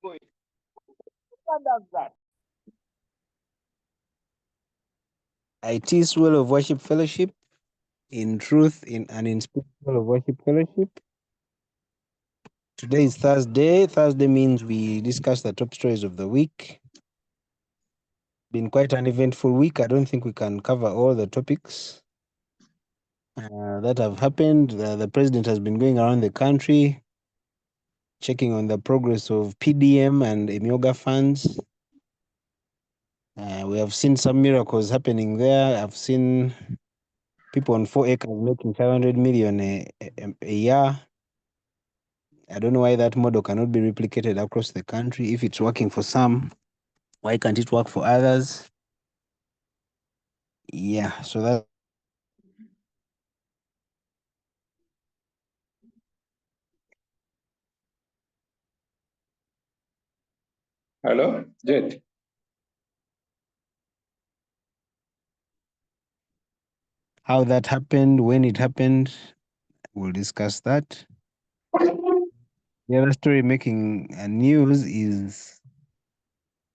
What does that? iTiS Well of Worship Fellowship, in truth, in spirit Well of Worship Fellowship. Today is Thursday. Thursday means we discuss the top stories of the week. Been quite an eventful week. I don't think we can cover all the topics that have happened. The president has been going around the country checking on the progress of PDM and Emyoga funds. We have seen some miracles happening there. I've seen people on 4 acres making 500 million a year. I don't know why that model cannot be replicated across the country. If it's working for some, why can't it work for others? Yeah, so that. Hello, Jet. How that happened, when it happened, we'll discuss that. The other story making news is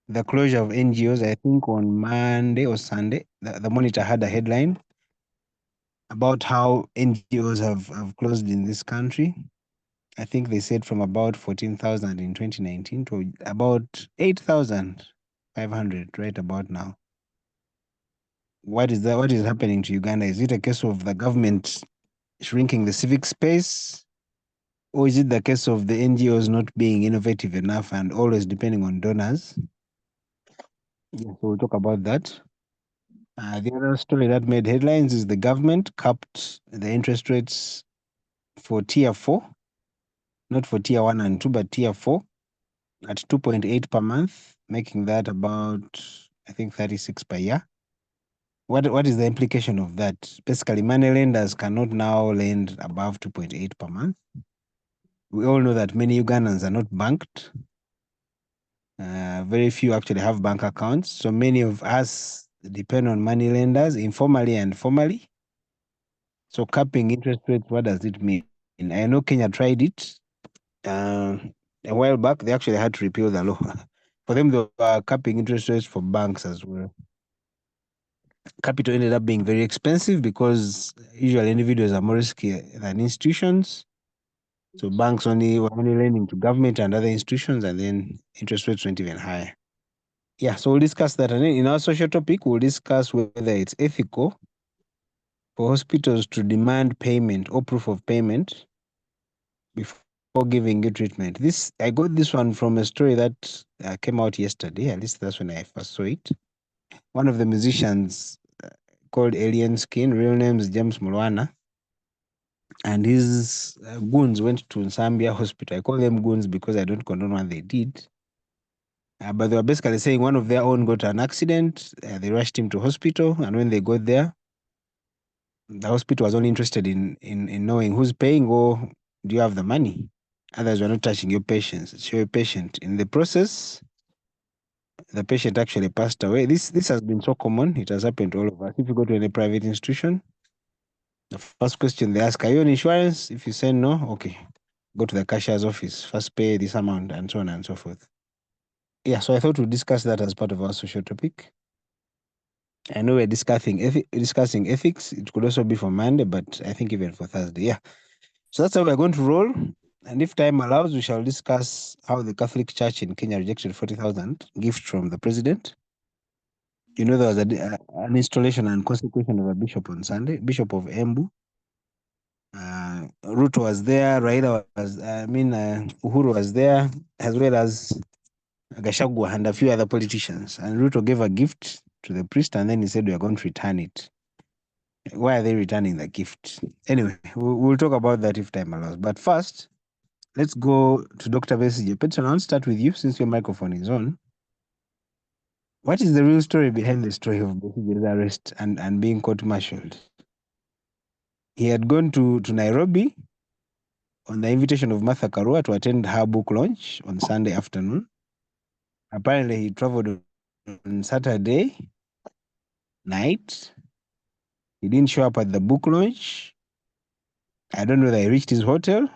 the closure of NGOs. I think on Monday or Sunday, the Monitor had a headline about how NGOs have closed in this country. I think they said from about 14,000 in 2019 to about 8,500 right about now. What is that? What is happening to Uganda? Is it a case of the government shrinking the civic space? Or is it the case of the NGOs not being innovative enough and always depending on donors? Yeah, so we'll talk about that. The other story that made headlines is the government capped the interest rates for tier 4, not for tier 1 and 2, but tier 4 at 2.8 per month, making that about, I think, 36 per year. What is the implication of that? Basically, money lenders cannot now lend above 2.8 per month. We all know that many Ugandans are not banked. Very few actually have bank accounts. So many of us depend on money lenders informally and formally. So capping interest rates, what does it mean? I know Kenya tried it a while back. They actually had to repeal the law. For them, they were capping interest rates for banks as well. Capital ended up being very expensive because usually individuals are more risky than institutions. So banks were only lending to government and other institutions, and then interest rates went even higher. Yeah, so we'll discuss that. And then in our social topic, we'll discuss whether it's ethical for hospitals to demand payment or proof of payment before giving you treatment. I got this one from a story that came out yesterday. At least that's when I first saw it. One of the musicians called Alien Skin, real name is James Mulwana, and his goons went to Nsambia Hospital. I call them goons because I don't condone what they did. But they were basically saying one of their own got an accident. They rushed him to hospital, and when they got there, the hospital was only interested in knowing who's paying or do you have the money. Others were not touching your patients. It's your patient. In the process, the patient actually passed away. This has been so common. It has happened to all of us. If you go to any private institution, the first question they ask, are you on insurance? If you say no, okay, go to the cashier's office, first pay this amount, and so on and so forth. Yeah, so I thought we'd discuss that as part of our social topic. I know we're discussing ethics. It could also be for Monday, but I think even for Thursday. Yeah. So that's how we're going to roll. And if time allows, we shall discuss how the Catholic Church in Kenya rejected 40,000 gift from the president. You know, there was an installation and consecration of a bishop on Sunday, Bishop of Embu. Ruto was there, Raila was, Uhuru was there, as well as Gachagua and a few other politicians. And Ruto gave a gift to the priest, and then he said, we are going to return it. Why are they returning the gift? Anyway, we'll talk about that if time allows. But first, let's go to Dr. Besigye. Peterson, I'll start with you since your microphone is on. What is the real story behind the story of Besigye's arrest and being court-martialed? He had gone to Nairobi on the invitation of Martha Karua to attend her book launch on Sunday afternoon. Apparently, he traveled on Saturday night. He didn't show up at the book launch. I don't know whether he reached his hotel.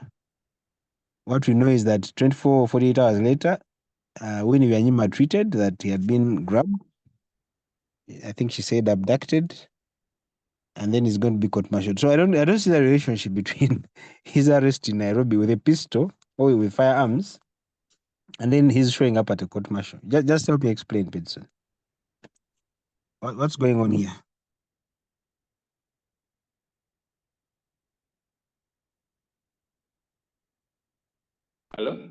What we know is that 24 or 48 hours later, Winnie Wanyima tweeted that he had been grabbed. I think she said abducted, and then he's going to be court-martialed. So I don't see the relationship between his arrest in Nairobi with a pistol or with firearms, and then he's showing up at a court-martial. Just help me explain, Pinson. What's going on here? Hello?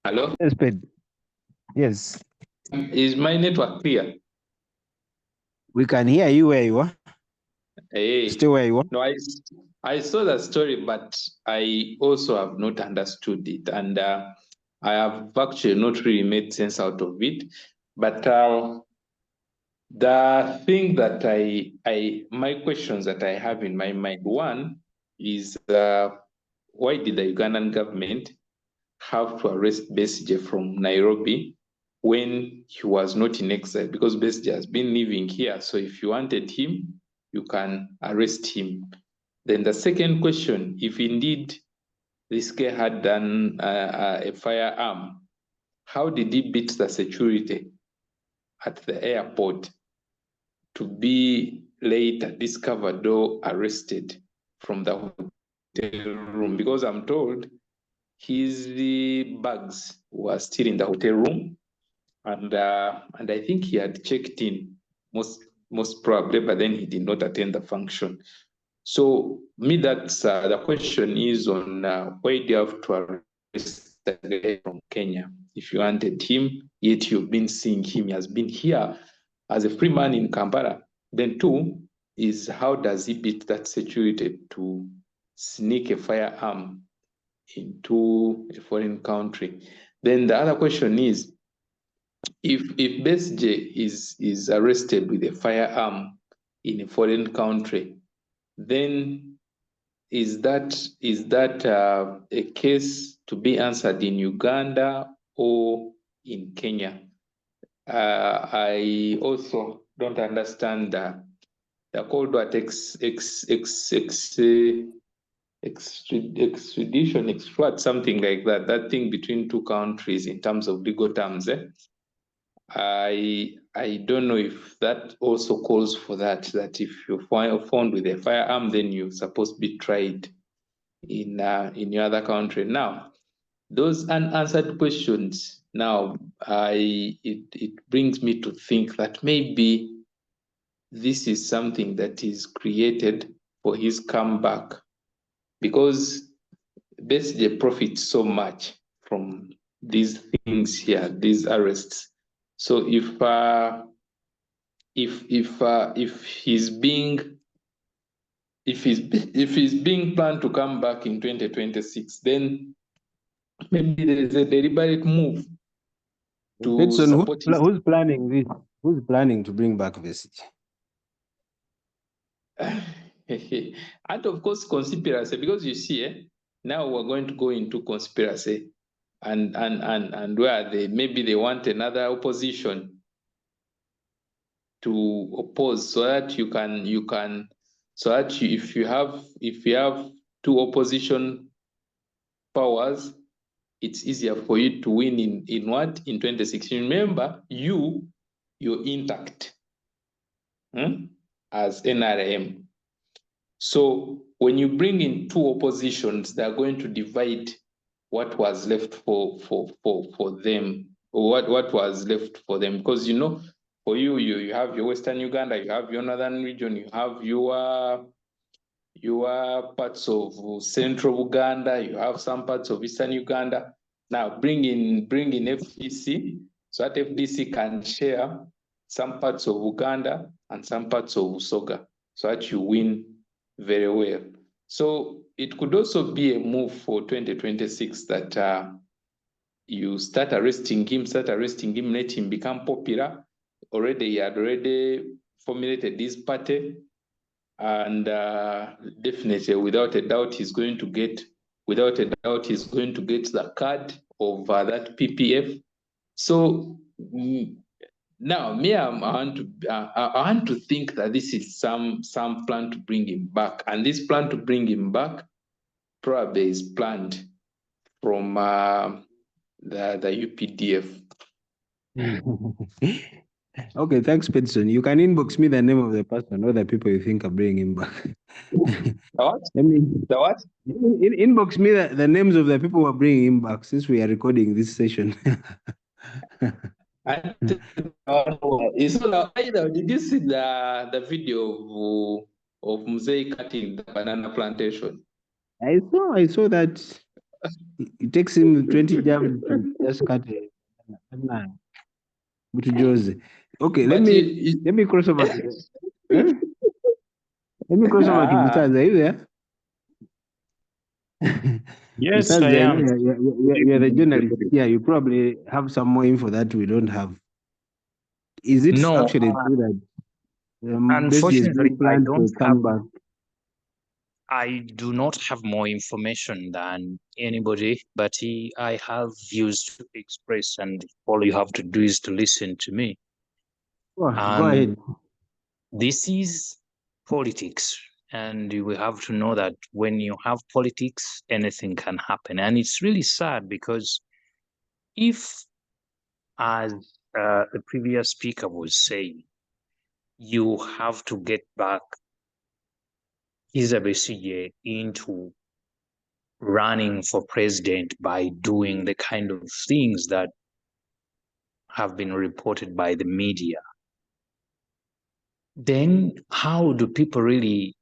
Hello? Yes, Ped. Yes. Is my network clear? We can hear you where you are. Hey. Stay where you are. No, I saw the story, but I also have not understood it. And I have actually not really made sense out of it. But the thing that my questions that I have in my mind, one is why did the Ugandan government have to arrest Besigye from Nairobi when he was not in exile? Because Besigye has been living here. So if you wanted him, you can arrest him. Then the second question, if indeed this guy had done a firearm, how did he beat the security at the airport to be later discovered or arrested from the hotel room? Because I'm told his bags were still in the hotel room, and I think he had checked in most probably, but then he did not attend the function. So me, that's the question is on why do you have to arrest the guy from Kenya if you wanted him, yet you've been seeing him, he has been here as a free man in Kampala. Then two is how does he beat that security to sneak a firearm into a foreign country? Then the other question is, if Besigye is arrested with a firearm in a foreign country, then is that a case to be answered in Uganda or in Kenya? I also don't understand the Cold War extradition, something like that. That thing between two countries in terms of legal terms. I don't know if that also calls for that if you're found with a firearm, then you're supposed to be tried in your other country. Now, those unanswered questions, now it brings me to think that maybe this is something that is created for his comeback, because Besigye profits so much from these things here, these arrests. So if he's being planned to come back in 2026, then maybe there is a deliberate move to Pitson, support his. who's planning this? Who's planning to bring back Besigye? And of course, conspiracy, because you see, now we're going to go into conspiracy, and where maybe they want another opposition to oppose, so that you can so that if you have two opposition powers, it's easier for you to win in what? In 2016. Remember, you're intact as NRM. So when you bring in two oppositions, they're going to divide what was left for them, or what was left for them. Because for you have your Western Uganda, you have your Northern region, you have your parts of Central Uganda, you have some parts of Eastern Uganda. Now bring in FDC, so that FDC can share some parts of Uganda and some parts of Usoga, so that you win very well. So it could also be a move for 2026 that you start arresting him, let him become popular. He had already formulated this party, and definitely, without a doubt, he's going to get the card of that PPF. So now, I want to think that this is some plan to bring him back, and this plan to bring him back probably is planned from the UPDF. Okay, thanks, Peterson. You can inbox me the name of the person or the people you think are bringing him back. The what? Let me The what? inbox me the names of the people who are bringing him back since we are recording this session. Did you see the video of Mzee cutting the banana plantation? I saw that it takes him 20 jabs to just cut a banana. Okay, let But me cross over to huh? Let me cross over to Mutaza. Are you there? Yes, I Mutaza, I know am. you're the journalist here. You probably have some more info that we don't have. Is it No, actually true that Besigye is unfortunately, being planned to come back? I do not have more information than anybody, but I have views to express, and all you have to do is to listen to me. Go ahead. This is politics, and we have to know that when you have politics, anything can happen. And it's really sad because if, as the previous speaker was saying, you have to get back Besigye into running for president by doing the kind of things that have been reported by the media, then how do people really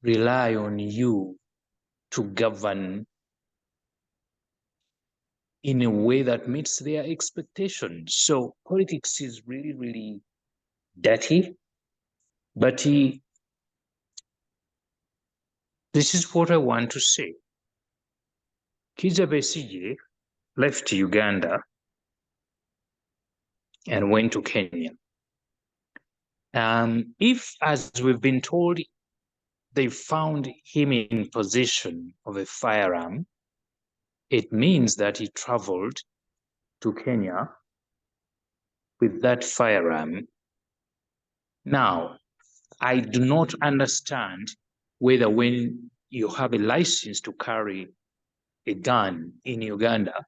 rely on you to govern in a way that meets their expectations? So politics is really, really dirty. But this is what I want to say. Kizza Besigye left Uganda and went to Kenya. If, as we've been told, they found him in possession of a firearm, it means that he traveled to Kenya with that firearm. Now, I do not understand whether when you have a license to carry a gun in Uganda,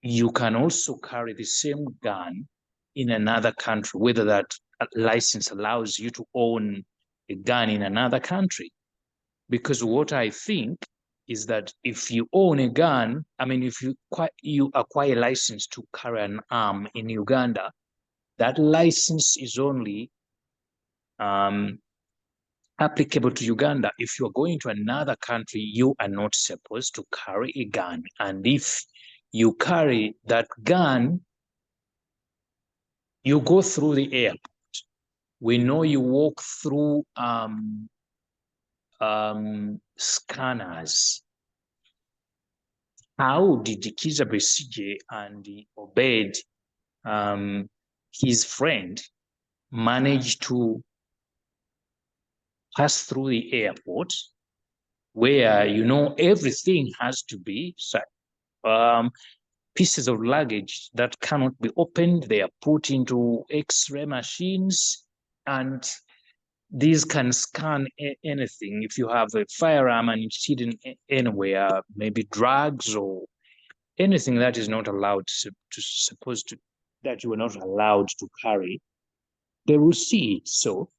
you can also carry the same gun in another country, whether that license allows you to own a gun in another country. Because what I think is that if you own a gun, I mean, if you acquire a license to carry an arm in Uganda, that license is only applicable to Uganda. If you're going to another country, you are not supposed to carry a gun. And if you carry that gun, you go through the airport. We know you walk through scanners. How did Kizza Besigye and Obed, his friend, manage to pass through the airport where everything has to be pieces of luggage that cannot be opened? They are put into X-ray machines, and these can scan anything. If you have a firearm and it's hidden anywhere, maybe drugs or anything that is not allowed that you are not allowed to carry, they will see it. So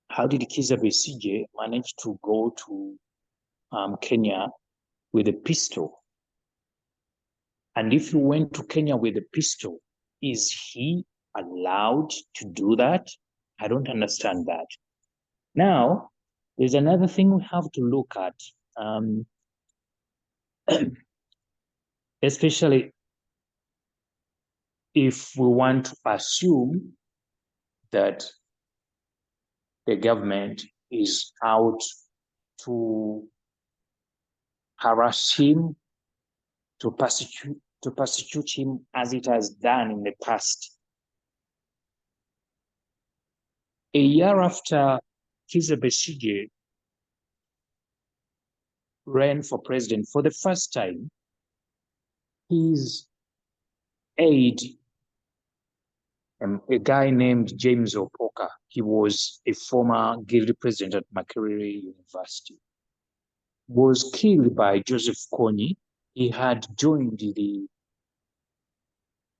how did Kizza Besigye manage to go to Kenya with a pistol? And if you went to Kenya with a pistol, is he allowed to do that? I don't understand that. Now, there's another thing we have to look at, especially if we want to assume that the government is out to harass him, to persecute him as it has done in the past. A year after Kizza Besigye ran for president for the first time, his aide, a guy named James Opoka, he was a former guild president at Makerere University, was killed by Joseph Kony. He had joined the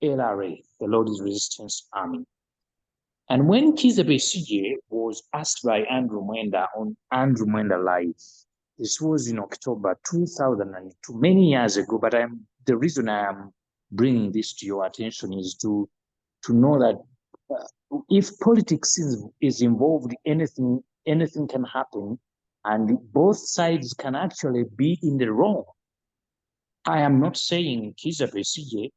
LRA, the Lord's Resistance Army. And when Kizza Besigye was asked by Andrew Mwenda on Andrew Mwenda Live, this was in October 2002, many years ago, but the reason I am bringing this to your attention is to know that if politics is involved, anything can happen, and both sides can actually be in the wrong. I am not saying Kizza Besigye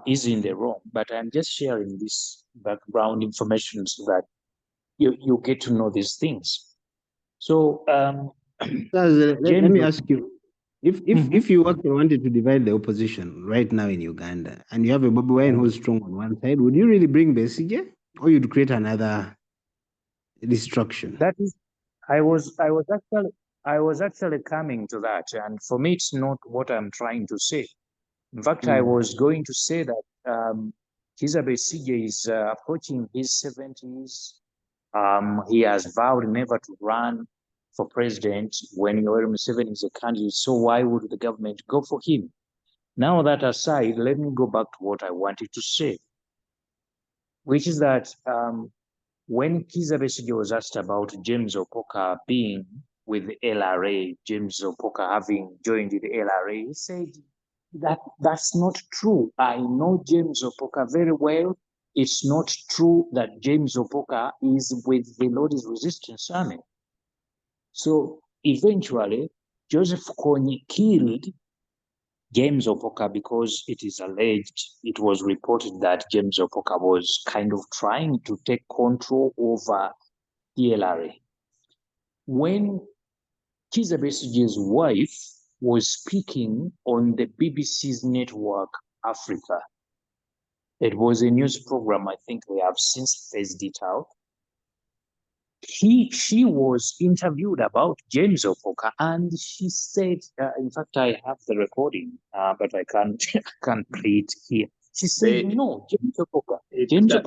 is in the wrong, but I'm just sharing this background information so that you get to know these things. So, let me ask you, if Mhm. you wanted to divide the opposition right now in Uganda, and you have a Bobi Wine who's strong on one side, would you really bring Besigye, or you'd create another destruction? That is, I was actually coming to that, and for me, it's not what I'm trying to say. In fact, I was going to say that Kizza Besigye is approaching his 70s. He has vowed never to run for president when Yoweri Museveni is a candidate. So why would the government go for him? Now that aside, let me go back to what I wanted to say, which is that when Kizza Besigye was asked about James Opoka being with the LRA, James Opoka having joined the LRA, he said that that's not true. I know James Opoka very well. It's not true that James Opoka is with the Lord's Resistance Army. So eventually, Joseph Kony killed James Opoka because it is alleged, it was reported that James Opoka was kind of trying to take control over the LRA. When Kizza Besigye's wife was speaking on the BBC's network Africa, it was a news program, I think they have since phased it out. She was interviewed about James Opoka, and she said, in fact, I have the recording, but I can't can't play it here. She said, no, James Opoka is not.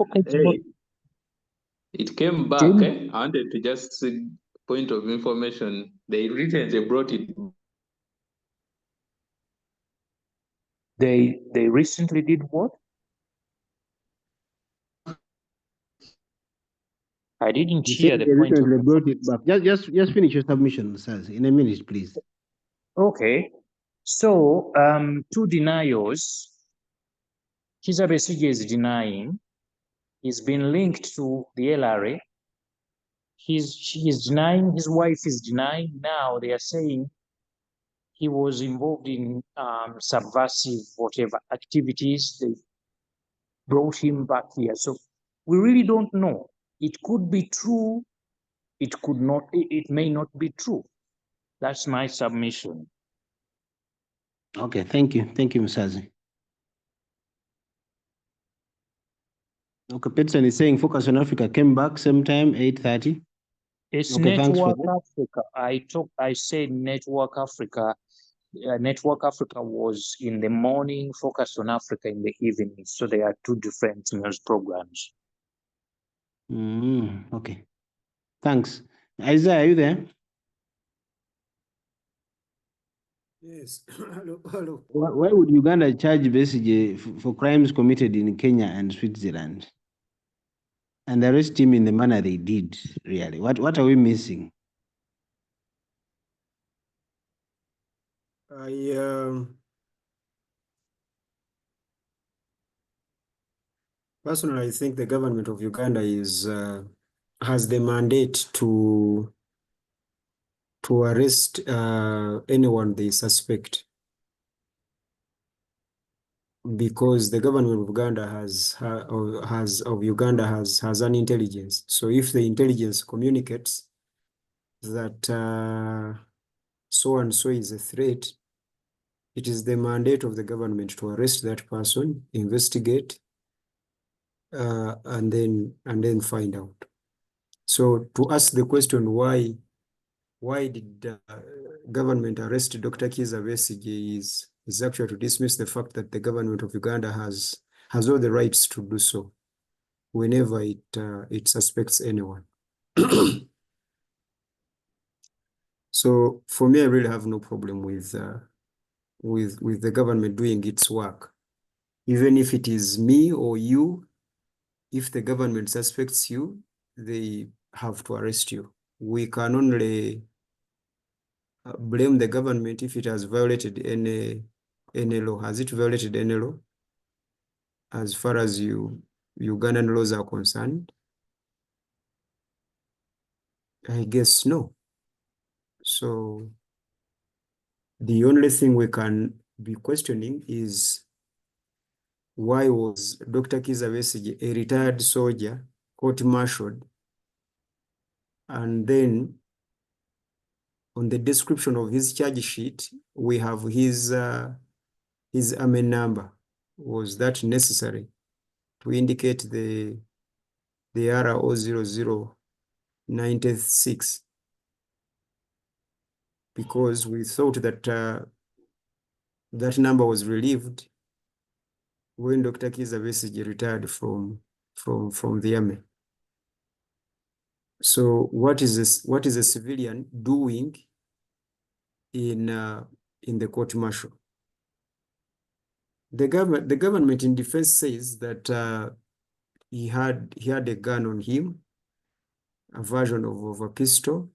It came back. James, I wanted to just point of information. They recently brought it. they recently did what? I didn't You hear said the they point of recently brought it information. back. Just finish your submission, sirs, in a minute, please. Okay. So, two denials. Kizza Besigye is denying. He's been linked to the LRA. She is denying. His wife is denying. Now they are saying he was involved in subversive whatever activities. They brought him back here. So we really don't know. It could be true. It could not. It may not be true. That's my submission. Okay, thank you, Msazi. Okay, Peterson is saying Focus on Africa came back same time, 8:30. It's Okay, thanks for Network that. Africa. I said Network Africa. Network Africa was in the morning, Focus on Africa in the evening. So they are two different news programs. Okay, thanks. Isaiah, are you there? Yes. Hello. Why would Uganda charge Besigye for crimes committed in Kenya and Switzerland and arrest him in the manner they did? Really, what are we missing? Personally, I think the government of Uganda has the mandate to arrest anyone they suspect, because the government of Uganda has an intelligence. So if the intelligence communicates that so and so is a threat, it is the mandate of the government to arrest that person, investigate, and then find out. So to ask the question, why did government arrest Dr. Kizza Besigye is actually to dismiss the fact that the government of Uganda has all the rights to do so whenever it suspects anyone. So for me, I really have no problem with the government doing its work. Even if it is me or you, if the government suspects you, they have to arrest you. We can only blame the government if it has violated any law. Has it violated any law? As far as Ugandan laws are concerned, I guess no. So the only thing we can be questioning is why was Dr. Kizza Besigye, a retired soldier, court-martialed, and then on the description of his charge sheet, we have his army number. Was that necessary to indicate the RO 0096? Because we thought that that number was relieved when Dr. Kizza Besigye retired from the army. So what is this? What is a civilian doing in the court martial? The government in defense says that he had a gun on him, a version of a pistol.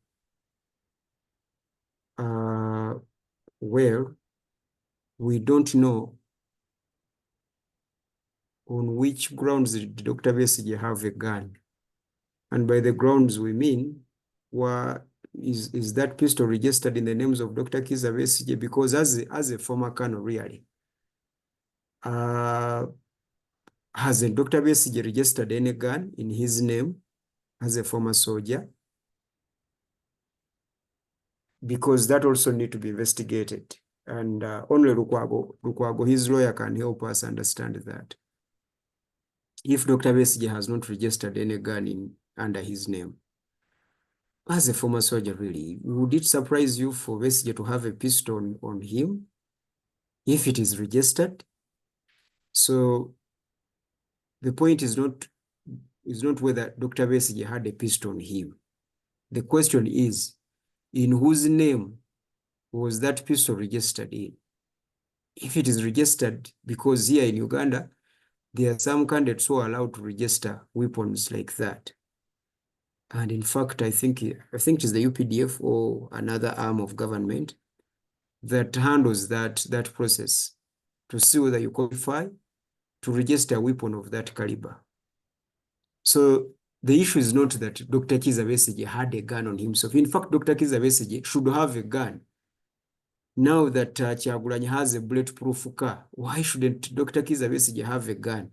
Well, we don't know on which grounds did Dr. Besigye have a gun. And by the grounds we mean, is that pistol registered in the names of Dr. Kizza Besigye? Because as a former colonel, really, hasn't Dr. Besigye registered any gun in his name as a former soldier? Because that also need to be investigated. And only Lukwago, his lawyer, can help us understand that. If Dr. Besigye has not registered any gun under his name, as a former soldier, really, would it surprise you for Besigye to have a pistol on him if it is registered? So the point is not whether Dr. Besigye had a pistol on him. The question is, in whose name was that pistol registered in? If it is registered, because here in Uganda, there are some candidates who are allowed to register weapons like that. And in fact, I think it is the UPDF or another arm of government that handles that process to see whether you qualify to register a weapon of that caliber. So the issue is not that Dr. Kizza Besigye had a gun on himself. In fact, Dr. Kizza Besigye should have a gun. Now that Kyagulanyi has a bulletproof car, why shouldn't Dr. Kizza Besigye have a gun?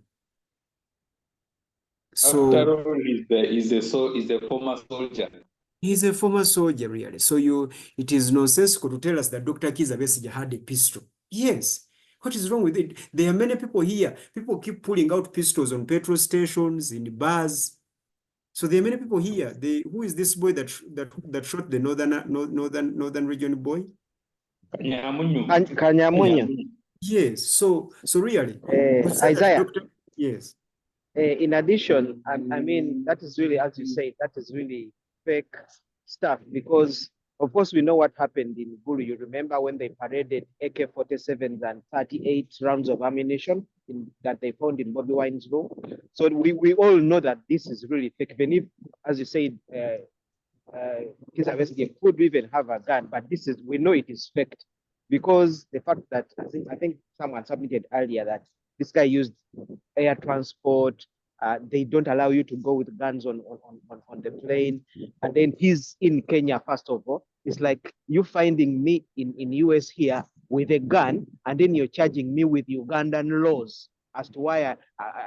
So after all, he's a former soldier. He's a former soldier, really. So it is nonsensical to tell us that Dr. Kizza Besigye had a pistol. Yes. What is wrong with it? There are many people here. People keep pulling out pistols on petrol stations, in bars. So there are many people here. Who is this boy that shot the northern region boy? Kanyamunyu. Yes. So really, Isaiah. Yes. In addition, I mean, that is really, as you say, that is really fake stuff, because of course we know what happened in Bulu. You remember when they paraded AK-47s and 38 rounds of ammunition that they found in Bobby Wine's room. So we all know that this is really fake. Even if, as you said, Kizza Besigye could even have a gun, but we know it is fake, because the fact that I think someone submitted earlier that this guy used air transport. They don't allow you to go with guns on the plane. And then he's in Kenya, first of all. It's like you finding me in US here with a gun, and then you're charging me with Ugandan laws as to why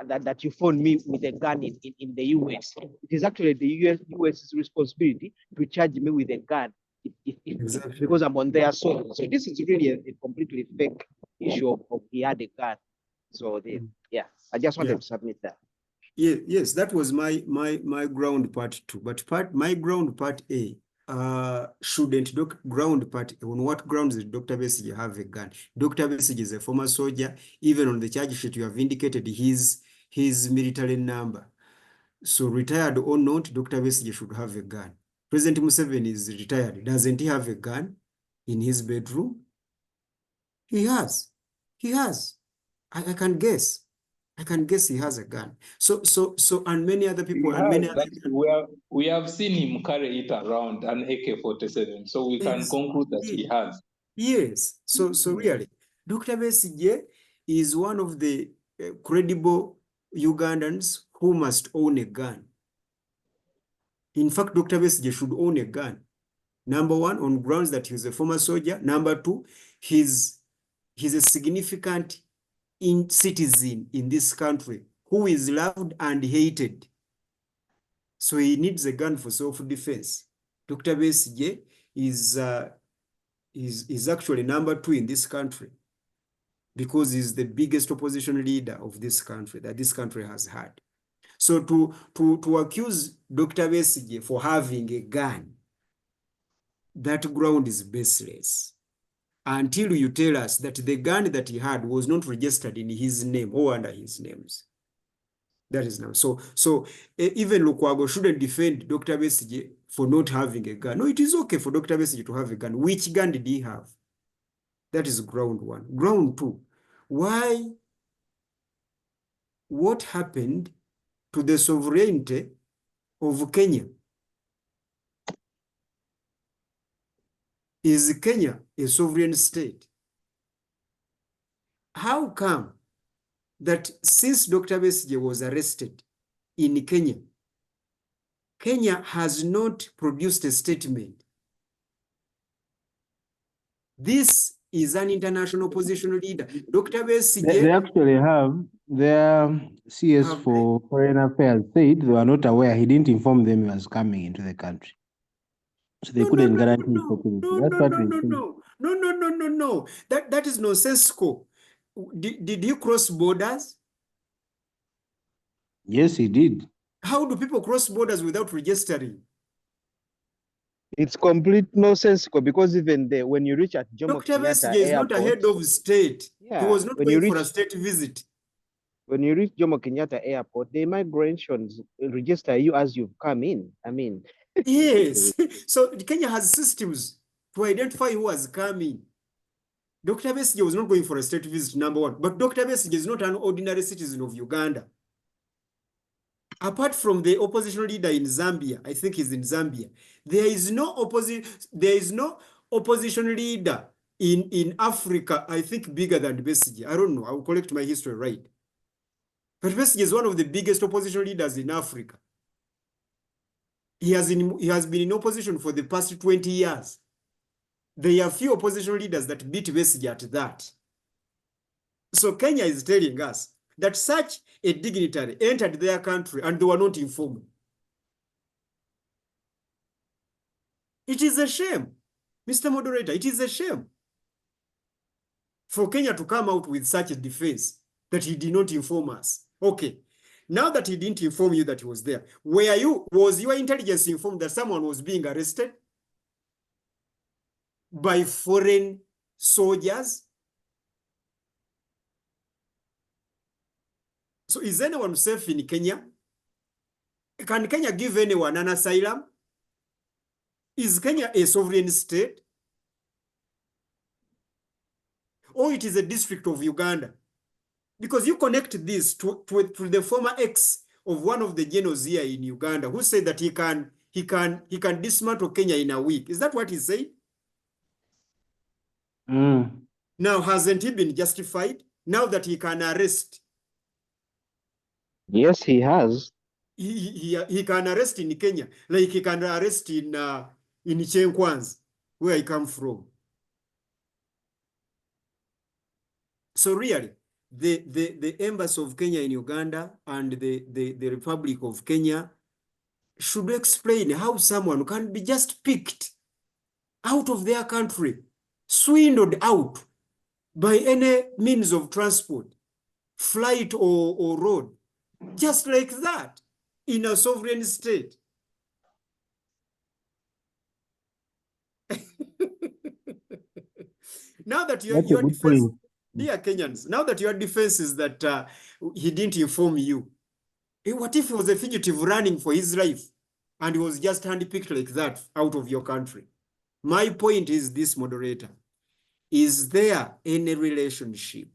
that you found me with a gun in the US. It is actually the US's responsibility to charge me with a gun Exactly. because I'm on their soil. So this is really a completely fake issue of he had a gun. So yeah, I just wanted to submit that. Yes, that was my ground part 2. But my ground part A, shouldn't ground part A, on what grounds did Dr. Besigye have a gun? Dr. Besigye is a former soldier. Even on the charge sheet, you have indicated his military number. So retired or not, Dr. Besigye should have a gun. President Museveni is retired. Doesn't he have a gun in his bedroom? He has. I can guess. I can guess he has a gun. So, and many other He people, and has, many other but we have seen him carry it around, an AK-47, so we can conclude that he has. Yes. So really, Dr. Besigye is one of the credible Ugandans who must own a gun. In fact, Dr. Besigye should own a gun. Number one, on grounds that he's a former soldier. Number two, he's a significant citizen in this country who is loved and hated. So he needs a gun for self-defense. Dr. Besigye is actually number two in this country because he's the biggest opposition leader of this country that this country has had. So to accuse Dr. Besigye for having a gun, that ground is baseless. Until you tell us that the gun that he had was not registered in his name or under his names. That is now. So even Lukwago shouldn't defend Dr. Besigye for not having a gun. No, it is okay for Dr. Besigye to have a gun. Which gun did he have? That is ground one. Ground two, what happened to the sovereignty of Kenya? Is Kenya a sovereign state? How come that since Dr. Besigye was arrested in Kenya, Kenya has not produced a statement? This is an international opposition leader. Dr. Besigye... They actually have. Their CS for Foreign Affairs said they were not aware. He didn't inform them he was coming into the country. So they couldn't guarantee security. That's what they said. No. That is nonsensical. Did you cross borders? Yes, he did. How do people cross borders without registering? It's complete nonsensical because even there, when you reach at Jomo Dr. Kenyatta Besigye is not a head of state. Yeah, he was not when going you for a reach- state visit. when you reach Jomo Kenyatta Airport, the immigrations register you as you've come in. I mean, Yes. So Kenya has systems to identify who has come in. Dr. Besigye was not going for a state visit, number one. But Dr. Besigye is not an ordinary citizen of Uganda. Apart from the opposition leader in Zambia, I think he's in Zambia, there is no opposition leader in Africa, I think bigger than Besigye. I don't know. I will collect my history right. But Besigye is one of the biggest opposition leaders in Africa. He has been in opposition for the past 20 years. There are few opposition leaders that beat Besigye at that. So Kenya is telling us that such a dignitary entered their country and they were not informed. It is a shame, Mr. Moderator, it is a shame for Kenya to come out with such a defense that he did not inform us. Okay, now that he didn't inform you that he was there, was your intelligence informed that someone was being arrested by foreign soldiers? So is anyone safe in Kenya? Can Kenya give anyone an asylum? Is Kenya a sovereign state? Or it is a district of Uganda? Because you connect this to the former ex of one of the generals here in Uganda who said that he can dismantle Kenya in a week. Is that what he said? Now, hasn't he been justified? Now that he can arrest? yes, he has. He can arrest in Kenya, like he can arrest in Chenkwanz, where I come from. So really, the embassy of Kenya in Uganda and the Republic of Kenya should explain how someone can be just picked out of their country, swindled out by any means of transport, flight or road, just like that, in a sovereign state. Now that your defense, dear Kenyans, now that your defense is that he didn't inform you, what if he was a fugitive running for his life and he was just handpicked like that out of your country? My point is this, moderator. Is there any relationship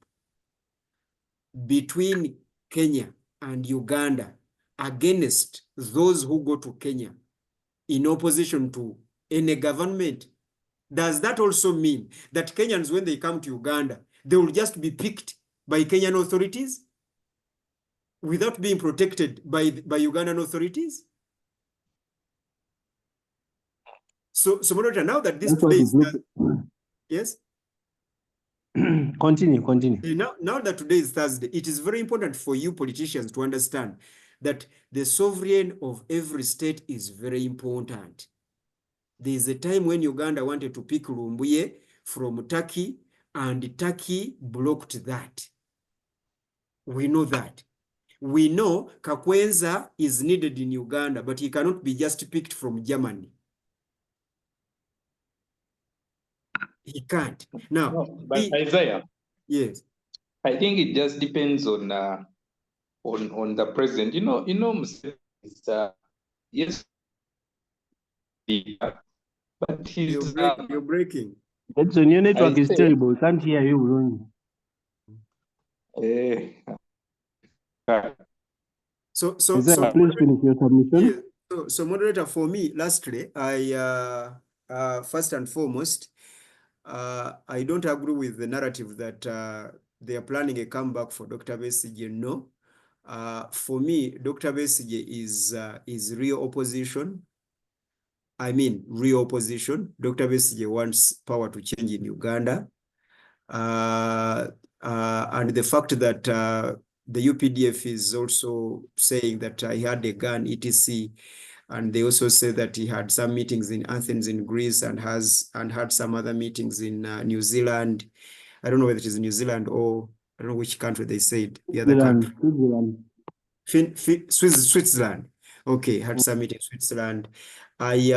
between Kenya and Uganda against those who go to Kenya in opposition to any government, does that also mean that Kenyans, when they come to Uganda, they will just be picked by Kenyan authorities without being protected by Ugandan authorities? So moderator, now that this today is yes? Continue. Now that today is Thursday, it is very important for you politicians to understand that the sovereign of every state is very important. There is a time when Uganda wanted to pick Lumbuye from Turkey, and Turkey blocked that. We know that. We know Kakwenza is needed in Uganda, but he cannot be just picked from Germany. He can't. Now, No, but Isaiah, yes, I think it just depends on the president. Museveni is yes, but he's you're breaking. Edson, your network is say- terrible. We can't hear you. So Please finish your submission. yeah, so moderator, for me, lastly, I first and foremost, I don't agree with the narrative that they are planning a comeback for Dr. Besigye. No. For me, Dr. Besigye is real opposition. I mean, real opposition. Dr. Besigye wants power to change in Uganda. And the fact that the UPDF is also saying that he had a gun, etc. And they also say that he had some meetings in Athens in Greece and had some other meetings in New Zealand. I don't know whether it is New Zealand or I don't know which country they said, the other country. Switzerland. Okay, had some meeting in Switzerland. I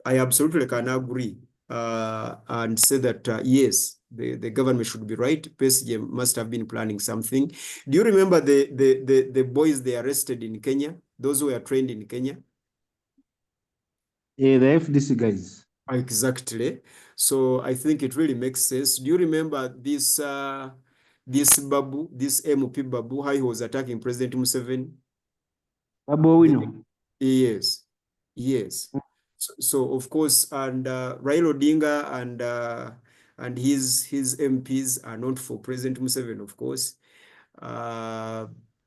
absolutely can agree and say that yes, the government should be right. Besigye must have been planning something. Do you remember the boys they arrested in Kenya? Those who were trained in Kenya? Yeah, the FDC guys. Exactly. So I think it really makes sense. Do you remember this Babu, this MP Babu, how he was attacking President Museveni? Babu, we know. Yes. So of course, and Raila Odinga and his MPs are not for President Museveni, of course.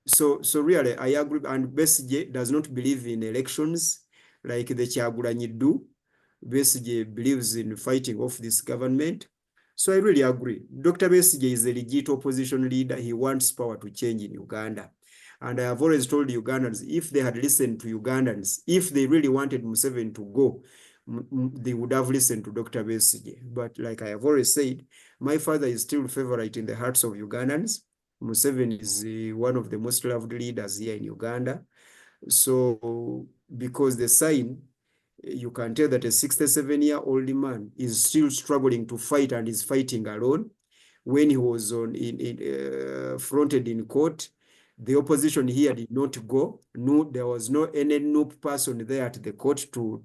So really, I agree. And Besigye does not believe in elections like the Kyagulanyi do. Besigye believes in fighting off this government. So I really agree. Dr. Besigye is a legit opposition leader. He wants power to change in Uganda. And I have always told Ugandans, if they had listened to Ugandans, if they really wanted Museveni to go, they would have listened to Dr. Besigye. But like I have always said, my father is still favorite in the hearts of Ugandans. Museveni is one of the most loved leaders here in Uganda. So because the sign, you can tell that a 67-year-old man is still struggling to fight and is fighting alone. When he was fronted in court, the opposition here did not go. No, there was no any NUP person there at the court to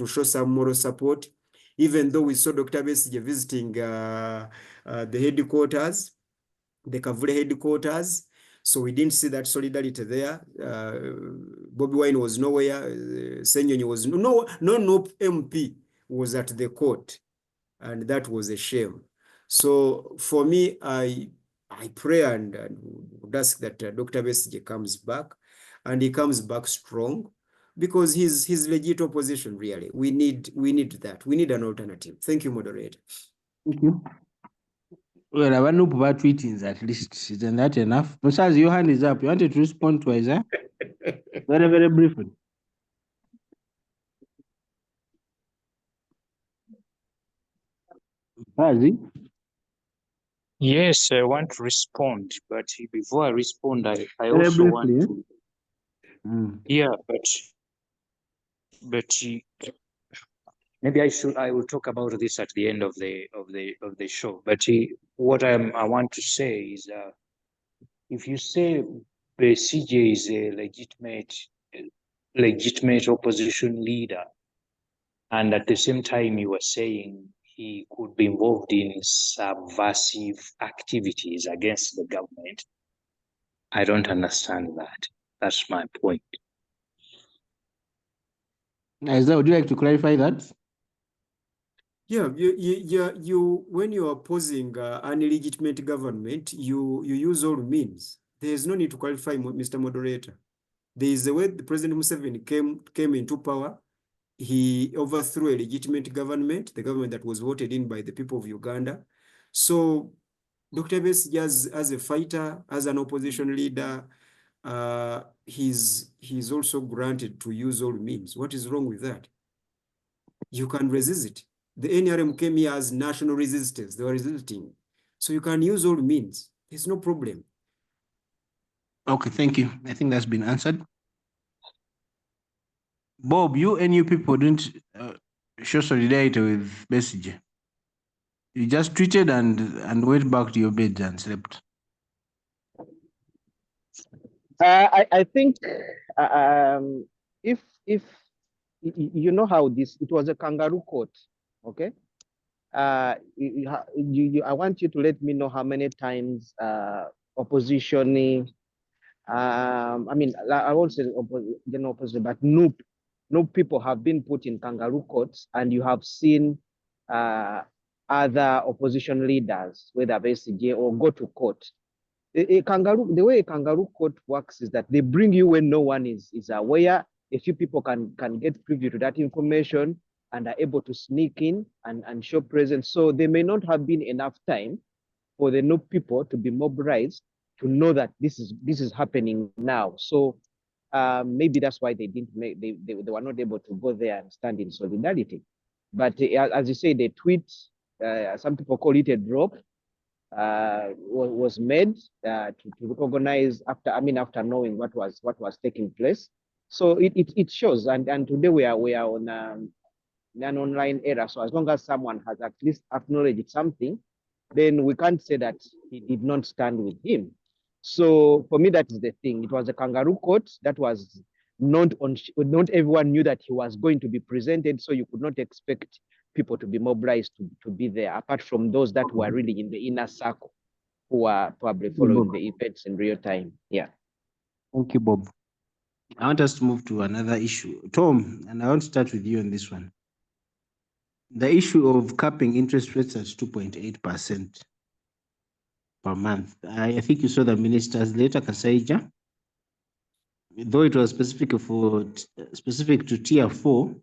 show some moral support. Even though we saw Dr. Besigye visiting the headquarters, the Kavule headquarters, so we didn't see that solidarity there. Bobby Wine was nowhere. Senyonyi was no MP was at the court, and that was a shame. So for me, I pray and would ask that Dr. Besigye comes back, and he comes back strong, because he's legit opposition. Really, we need that. We need an alternative. Thank you, moderator. Thank you. Well, I want to provide tweetings at least. Isn't that enough? Besides, your hand is up. You wanted to respond to Isaiah? Very, very briefly. Bazi? Yes, I want to respond, but before I respond, I Very also want briefly, to. Mm. Yeah, but maybe I will talk about this at the end of the show. But what I want to say is, if you say Besigye is a legitimate opposition leader, and at the same time you are saying he could be involved in subversive activities against the government, I don't understand that. That's my point. Isaiah, would you like to clarify that? Yeah, you when you are opposing an illegitimate government, you use all means. There is no need to qualify, Mr. Moderator. There is a way the President Museveni came into power. He overthrew a legitimate government, the government that was voted in by the people of Uganda. So Dr. Besigye, as a fighter, as an opposition leader, he's also granted to use all means. What is wrong with that? You can resist it. The NRM came here as national resistance. They were resisting. So you can use all means. There's no problem. Okay, thank you. I think that's been answered. Bob, you and you people didn't show solidarity with Besigye. You just tweeted and went back to your bed and slept. I think if you know how it was a kangaroo court, okay? I want you to let me know how many times opposition, I mean, I won't say general opposition, but no people have been put in kangaroo courts, and you have seen other opposition leaders, whether Besigye or go to court. The way a kangaroo court works is that they bring you when no one is aware. A few people can get privy to that information and are able to sneak in and show presence. So there may not have been enough time for the no people to be mobilized to know that this is happening now. So maybe that's why they didn't make they were not able to go there and stand in solidarity. But as you say, the tweet, some people call it a drop, was made to recognize after knowing what was taking place. So it shows, and today we are on an online era. So as long as someone has at least acknowledged something, then we can't say that he did not stand with him. So for me, that is the thing. It was a kangaroo court that was not everyone knew that he was going to be presented, so you could not expect people to be mobilized to be there, apart from those that were really in the inner circle who are probably following the events in real time. Yeah. Thank you, Bob. I want us to move to another issue. Tom, and I want to start with you on this one. The issue of capping interest rates at 2.8% per month. I think you saw the minister's letter, Kasaija. Though it was specific to tier 4,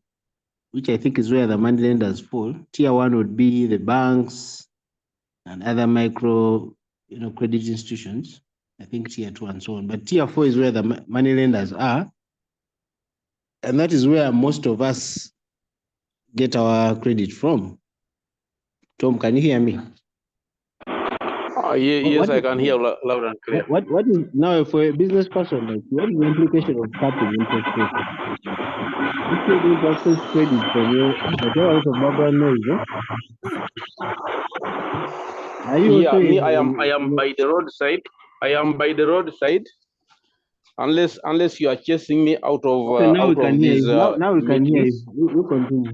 which I think is where the money lenders fall. Tier 1 would be the banks and other micro, credit institutions. I think tier 2 and so on. But tier 4 is where the money lenders are. And that is where most of us get our credit from. Tom, can you hear me? Yes, I can hear loud and clear. What is now for a business person like you, what is the implication of capping interest rates? If you're going to access credit from whatever lot of background noise, are you Yeah, also me, I am by the roadside. I am by the roadside. Unless you are chasing me out of okay, now we can hear these you. Now we can hear meetings. you. You continue.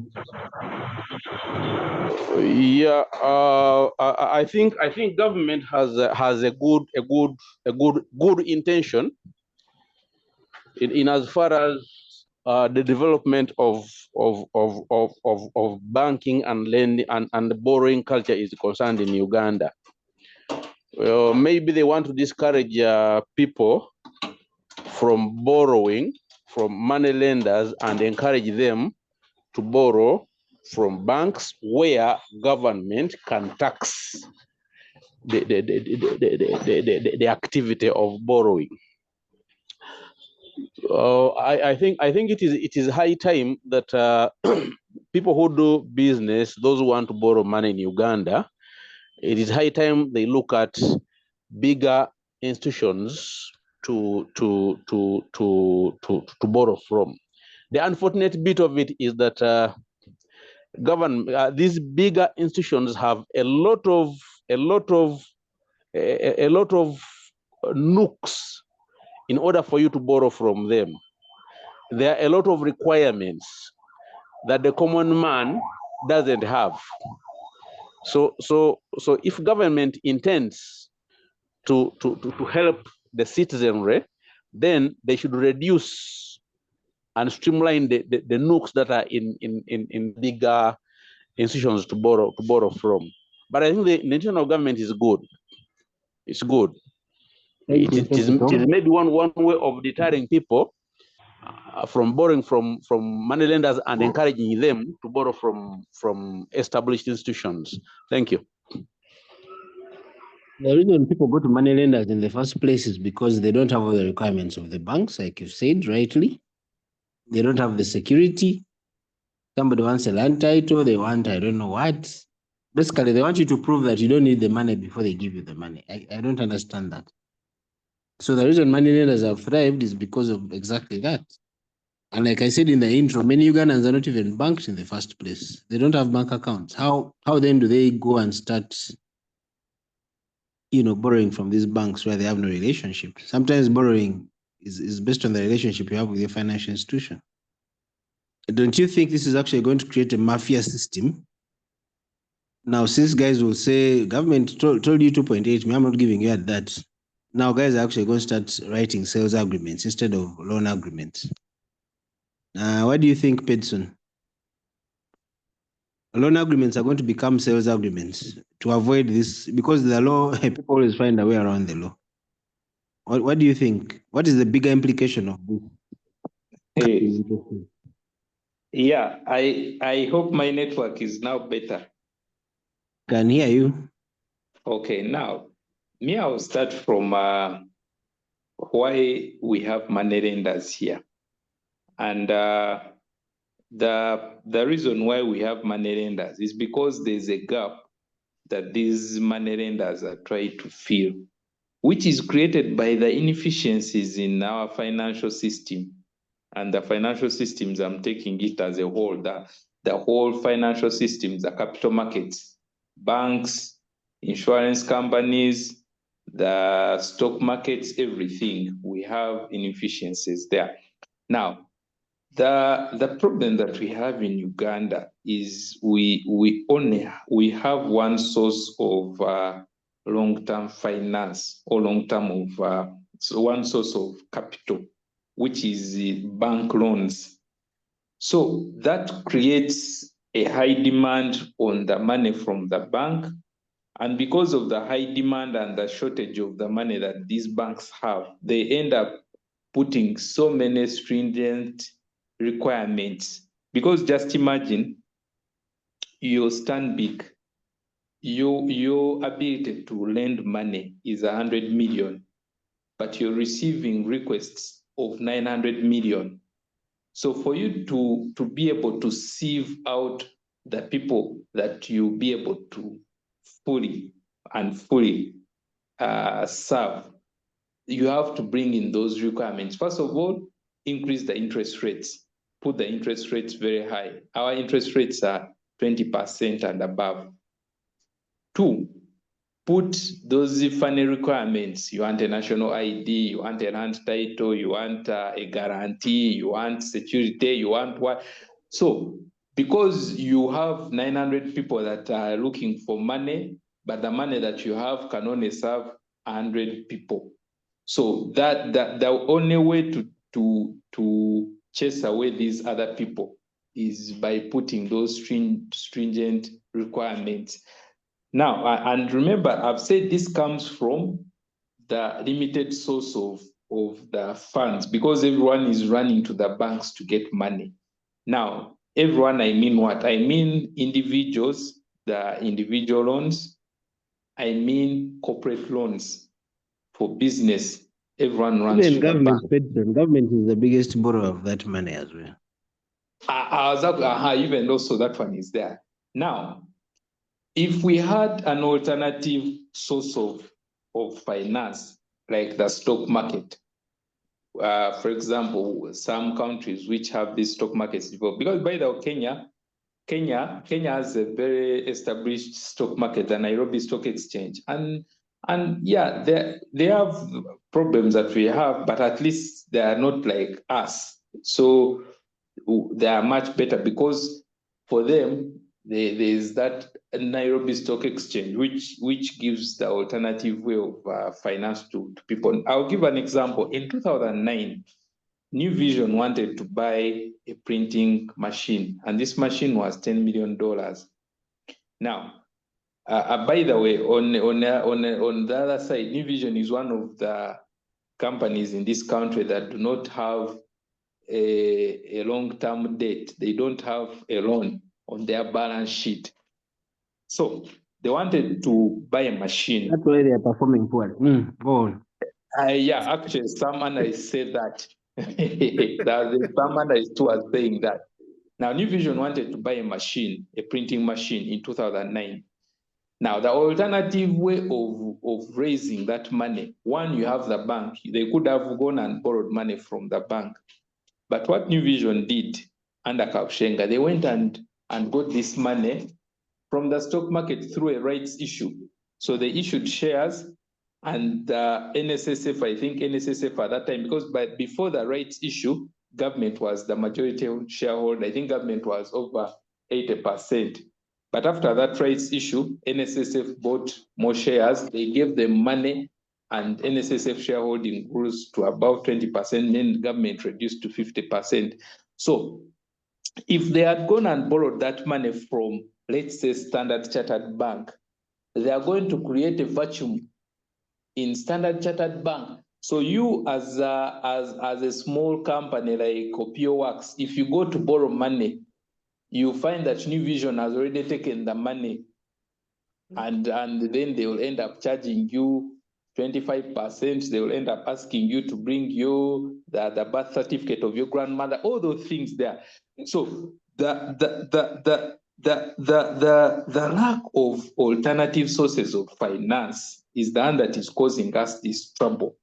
Yeah, I think government has a good intention in as far as the development of banking and lending and borrowing culture is concerned in Uganda. Well, maybe they want to discourage people from borrowing from money lenders and encourage them to borrow from banks where government can tax the activity of borrowing. I think it is high time that people who do business, those who want to borrow money in Uganda, it is high time they look at bigger institutions to borrow from. The unfortunate bit of it is that these bigger institutions have a lot of nooks in order for you to borrow from them. There are a lot of requirements that the common man doesn't have. So if government intends to help the citizenry, then they should reduce and streamline the nooks that are in bigger institutions to borrow from. But I think the national government is good. It's good. It is maybe one way of deterring people from borrowing from moneylenders and encouraging them to borrow from established institutions. Thank you. The reason people go to moneylenders in the first place is because they don't have all the requirements of the banks, like you said rightly. They don't have the security. Somebody wants a land title, they want I don't know what. Basically, they want you to prove that you don't need the money before they give you the money. I don't understand that. So the reason moneylenders have thrived is because of exactly that. And like I said in the intro, many Ugandans are not even banked in the first place. They don't have bank accounts. How then do they go and start, borrowing from these banks where they have no relationship? Sometimes borrowing is based on the relationship you have with your financial institution. Don't you think this is actually going to create a mafia system? Now, since guys will say, government told you 2.8, I'm not giving you at that. Now, guys are actually going to start writing sales agreements instead of loan agreements. What do you think, Pedson? Loan agreements are going to become sales agreements to avoid this, because the law, people always find a way around the law. What do you think? What is the bigger implication of this? Hey. Yeah, I hope my network is now better. Can hear you. Okay, now, I'll start from why we have moneylenders here. And the reason why we have moneylenders is because there's a gap that these moneylenders are trying to fill, which is created by the inefficiencies in our financial system. And the financial systems, I'm taking it as a whole, the whole financial systems, the capital markets, banks, insurance companies, the stock markets, everything. We have inefficiencies there. Now, the problem that we have in Uganda is we have one source of long-term finance, or long-term of so one source of capital, which is bank loans. So that creates a high demand on the money from the bank. And because of the high demand and the shortage of the money that these banks have, they end up putting so many stringent requirements. Because just imagine your Stanbic, your ability to lend money is 100 million, but you're receiving requests of 900 million. So for you to be able to sieve out the people that you'll be able to fully serve, you have to bring in those requirements. First of all, increase the interest rates, put the interest rates very high. Our interest rates are 20% and above. 2, put those funny requirements. You want a national ID, you want a land title, you want a guarantee, you want security, you want what? So because you have 900 people that are looking for money, but the money that you have can only serve 100 people. So that the only way to chase away these other people is by putting those stringent requirements. Now, and remember, I've said this comes from the limited source of the funds, because everyone is running to the banks to get money. Now, everyone, I mean what? I mean individuals, the individual loans. I mean corporate loans for business. Everyone runs Even to the bank. Government is the biggest borrower of that money as well. Even also that one is there. Now, if we had an alternative source of finance, like the stock market, for example, some countries which have these stock markets developed, because by the way, Kenya has a very established stock market, the Nairobi Stock Exchange, and yeah, they have problems that we have, but at least they are not like us. So they are much better, because for them, there's that Nairobi Stock Exchange, which gives the alternative way of finance to people. I'll give an example. In 2009, New Vision wanted to buy a printing machine, and this machine was $10 million. Now, by the way, on the other side, New Vision is one of the companies in this country that do not have a long-term debt. They don't have a loan on their balance sheet. So they wanted to buy a machine. That's why they are performing poorly. Go on. Yeah, actually, some analysts say that. Some analysts too are saying that. Now, New Vision wanted to buy a machine, a printing machine in 2009. Now, the alternative way of raising that money, one, you have the bank. They could have gone and borrowed money from the bank. But what New Vision did under Kapshenga, they went and got this money from the stock market through a rights issue. So they issued shares, and NSSF, I think NSSF at that time, because before the rights issue, government was the majority shareholder. I think government was over 80%. But after that rights issue, NSSF bought more shares. They gave them money, and NSSF shareholding rose to about 20%, then government reduced to 50%. So if they had gone and borrowed that money from, let's say, Standard Chartered Bank, they are going to create a vacuum in Standard Chartered Bank. So you as a small company like Opio Works, if you go to borrow money, you find that New Vision has already taken the money, and then they will end up charging you 25%. They will end up asking you to bring you the birth certificate of your grandmother, all those things there. So the lack of alternative sources of finance is the one that is causing us this trouble.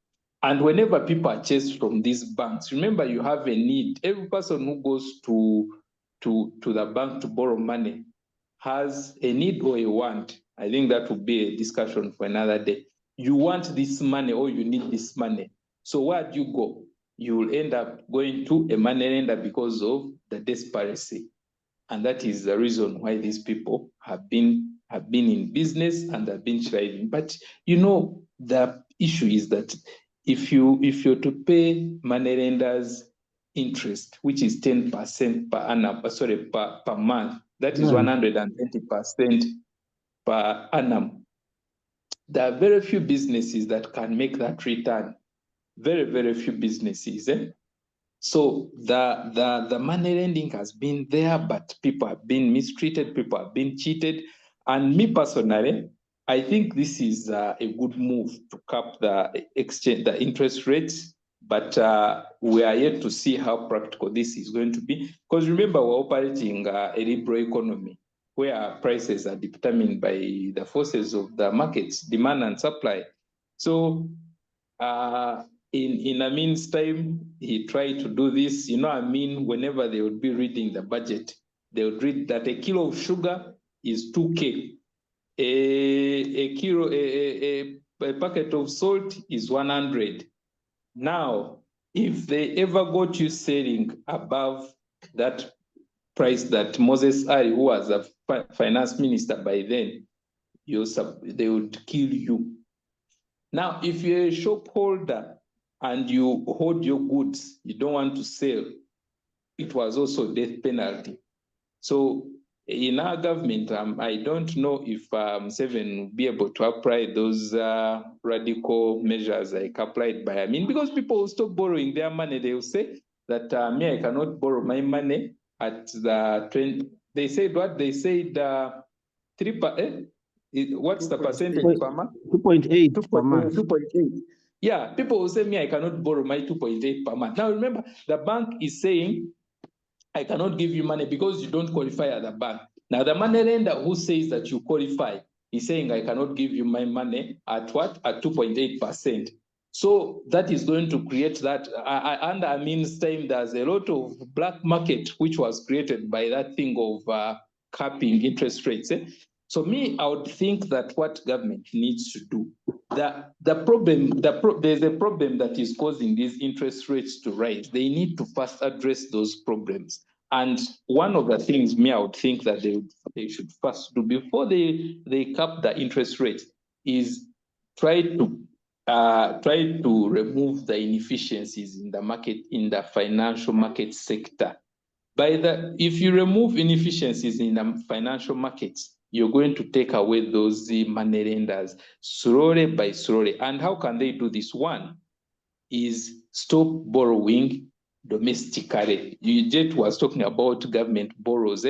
And whenever people are chased from these banks, remember you have a need. Every person who goes to the bank to borrow money has a need or a want. I think that would be a discussion for another day. You want this money or you need this money. So where do you go? You will end up going to a moneylender because of the desperation. And that is the reason why these people have been in business and have been thriving. But you know, the issue is that if you're to pay moneylenders interest, which is 10% per annum, per month, that is 120% per annum. There are very few businesses that can make that return. Very, very few businesses. So the money lending has been there, but people have been mistreated, people have been cheated. And me personally, I think this is a good move to cap the interest rates, but we are yet to see how practical this is going to be. Because remember, we're operating a liberal economy where prices are determined by the forces of the markets, demand and supply. So in Amin's time, he tried to do this. You know, Amin, whenever they would be reading the budget, they would read that a kilo of sugar is 2K. A packet of salt is 100. Now, if they ever got you selling above that price that Moses Ari, who was a finance minister by then, they would kill you. Now, if you're a shop holder and you hold your goods, you don't want to sell, it was also death penalty. So in our government, I don't know if Seven will be able to apply those radical measures like applied by Amin, because people will stop borrowing their money. They will say that me, I cannot borrow my money at the trend. They said what? They said 3%. What's the percentage per month? 2.8 per month. 2.8. Yeah, people will say, me, I cannot borrow my 2.8 per month. Now, remember, the bank is saying, I cannot give you money because you don't qualify at the bank. Now, the money lender who says that you qualify is saying, I cannot give you my money at what? At 2.8%. So that is going to create that. Under Amin's time, there's a lot of black market, which was created by that thing of capping interest rates. So me, I would think that what government needs to do, there's a problem that is causing these interest rates to rise. They need to first address those problems. And one of the things I would think that they should first do before they cap the interest rate is try to remove the inefficiencies in the market, in the financial market sector. If you remove inefficiencies in the financial markets, you're going to take away those money lenders slowly by slowly. And how can they do this? One is stop borrowing domestically. Jet was talking about government borrows.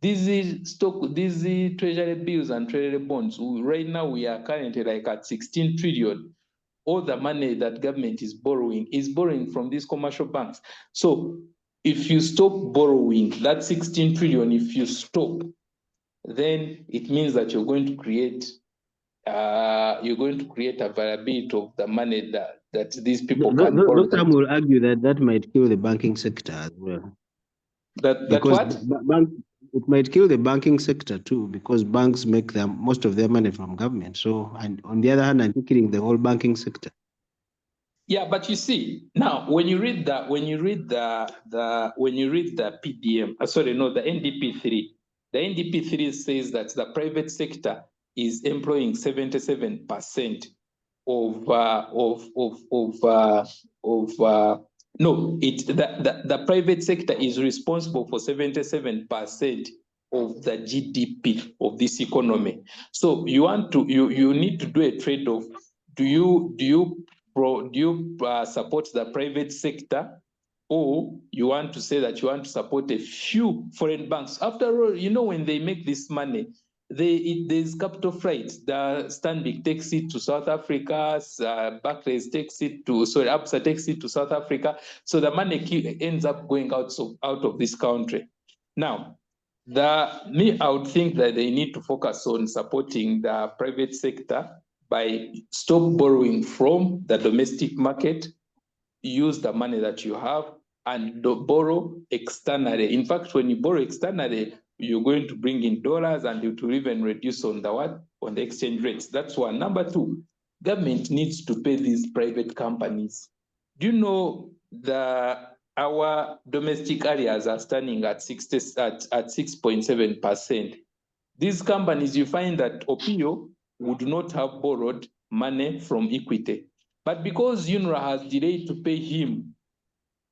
These treasury bills and treasury bonds. Right now, we are currently like at 16 trillion. All the money that government is borrowing from these commercial banks. So if you stop borrowing that 16 trillion, if you stop, then it means that you're going to create a variability of the money that these people can borrow. Dr. will argue that might kill the banking sector as well. It might kill the banking sector too, because banks make most of their money from government. So, and on the other hand, I'm killing the whole banking sector. Yeah, but you see now when you read the PDM, the NDP3. The NDP3 says that the private sector is employing 77% the private sector is responsible for 77% of the GDP of this economy. So you need to do a trade-off. Do you support the private sector, or you want to say that you want to support a few foreign banks? After all, when they make this money, there's capital flight. The Stanbic takes it to South Africa, Barclays takes it to, Absa takes it to South Africa. So the money ends up going out of this country. Now, I would think that they need to focus on supporting the private sector by stop borrowing from the domestic market, use the money that you have, and borrow externally. In fact, when you borrow externally, you're going to bring in dollars, and it will even reduce on the exchange rates. That's one. Number two, government needs to pay these private companies. Do you know our domestic areas are standing at 6.7%? These companies, you find that Opio would not have borrowed money from Equity, but because UNRWA has delayed to pay him,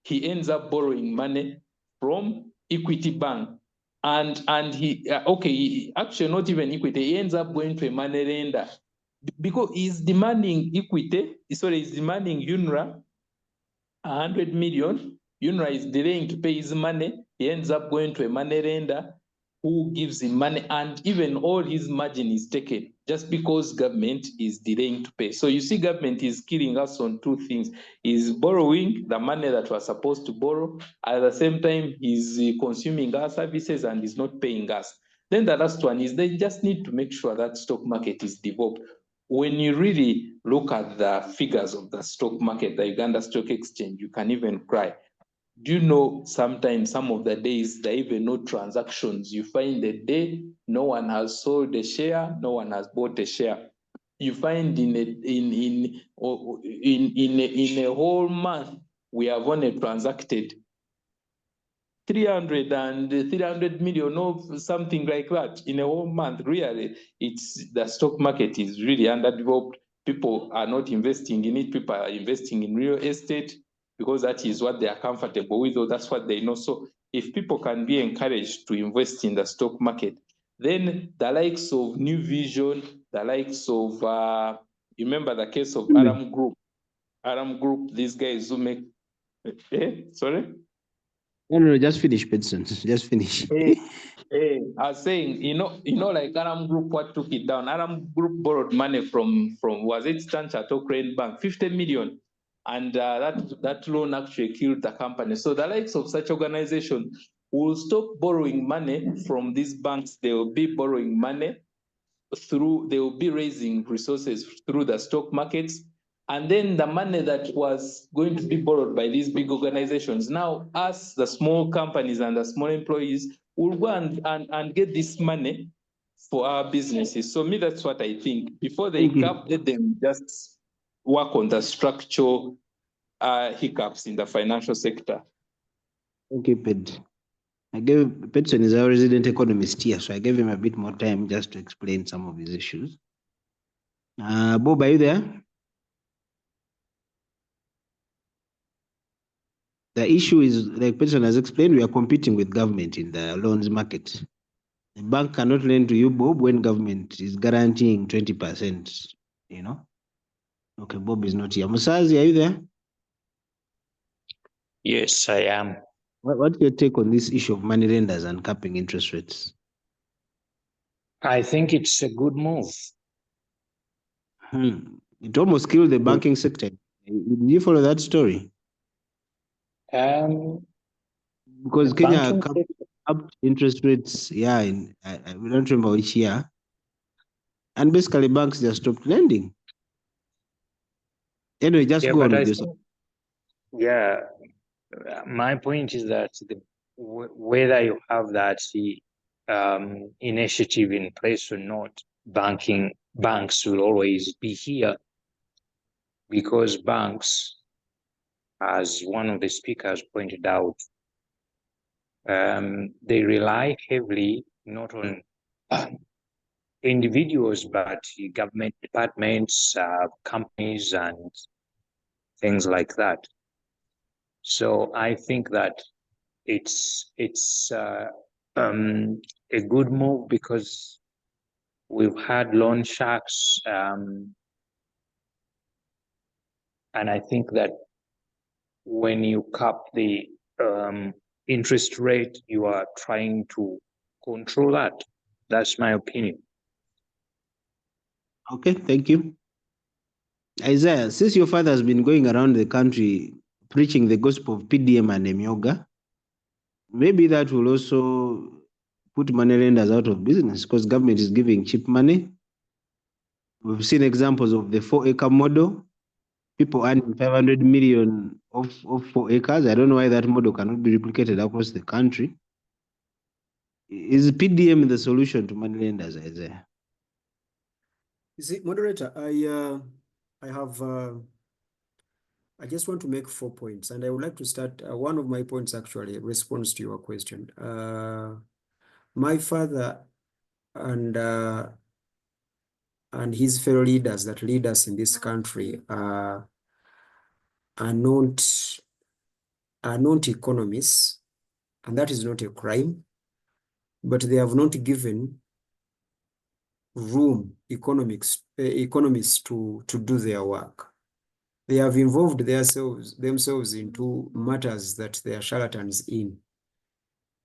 he ends up borrowing money from Equity Bank. And he, actually not even Equity, he ends up going to a money lender because he's demanding he's demanding UNRWA 100 million. UNRWA is delaying to pay his money. He ends up going to a money lender who gives him money, and even all his margin is taken just because government is delaying to pay. So you see, government is killing us on two things. He's borrowing the money that we're supposed to borrow. At the same time, he's consuming our services and is not paying us. Then the last one is they just need to make sure that stock market is developed. When you really look at the figures of the stock market, the Uganda Stock Exchange, you can even cry. Do you know sometimes some of the days there are even no transactions? You find a day no one has sold a share, no one has bought a share. You find in a whole month we have only transacted 300 million or something like that in a whole month. Really, the stock market is really underdeveloped. People are not investing in it. People are investing in real estate because that is what they are comfortable with, or that's what they know. So if people can be encouraged to invest in the stock market, then the likes of New Vision, the likes of, you remember the case of Aram Group, these guys who make, sorry? No, just finish, Benson. Just finish. I was saying, like Aram Group, what took it down? Aram Group borrowed money from was it Stan Chateau Crane Bank, 50 million. And that loan actually killed the company. So the likes of such organizations will stop borrowing money from these banks. They will be borrowing money they will be raising resources through the stock markets. And then the money that was going to be borrowed by these big organizations, now us, the small companies and the small employees, will go and get this money for our businesses. So me, that's what I think. Before they cap, let them just work on the structural hiccups in the financial sector. Thank you, Ped. I gave Peterson is our resident economist here, so I gave him a bit more time just to explain some of his issues. Bob, are you there? The issue is, like Peterson has explained, we are competing with government in the loans market. The bank cannot lend to you, Bob, when government is guaranteeing 20%, you know? Okay, Bob is not here. Musazi, are you there? Yes, I am. What's your take on this issue of money lenders and capping interest rates? I think it's a good move. It almost killed the banking sector. Did you follow that story? Because The Kenya banking upped interest rates, yeah, we don't remember which year. And basically banks just stopped lending. Anyway, just Yeah, go but on I with your think, yeah, my point is that whether you have that initiative in place or not, banks will always be here, because banks, as one of the speakers pointed out, they rely heavily not on individuals, but government departments, companies, and things like that. So I think that it's a good move, because we've had loan sharks, and I think that when you cap the interest rate, you are trying to control that. That's my opinion. Okay, thank you. Isaiah, since your father has been going around the country preaching the gospel of PDM and Emyoga, maybe that will also put money lenders out of business, because government is giving cheap money. We've seen examples of the 4-acre model. People earning 500 million of 4 acres. I don't know why that model cannot be replicated across the country. Is PDM the solution to money lenders, Isaiah? You see, moderator, I just want to make 4 points, and I would like to start. One of my points actually responds to your question. My father and his fellow leaders that lead us in this country are not economists, and that is not a crime, but they have not given room economists to do their work. They have involved themselves into matters that they are charlatans in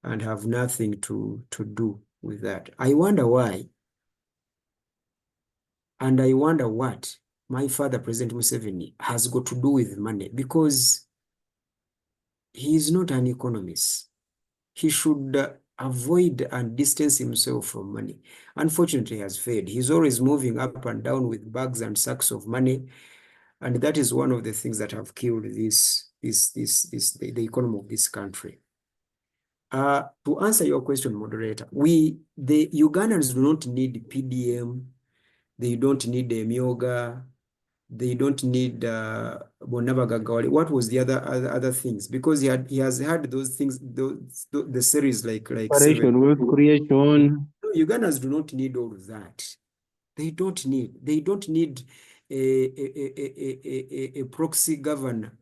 and have nothing to do with that. I wonder why, and I wonder what my father, President Museveni, has got to do with money, because he is not an economist. He should avoid and distance himself from money. Unfortunately, he has failed. He's always moving up and down with bags and sacks of money, and that is one of the things that have killed the economy of this country. To answer your question, moderator, the Ugandans do not need PDM, they don't need Emyoga, they don't need Bonabagagawali. What was the other things? Because he has had those things, the series like Operation wealth creation. Ugandans do not need all of that. They don't need a proxy governor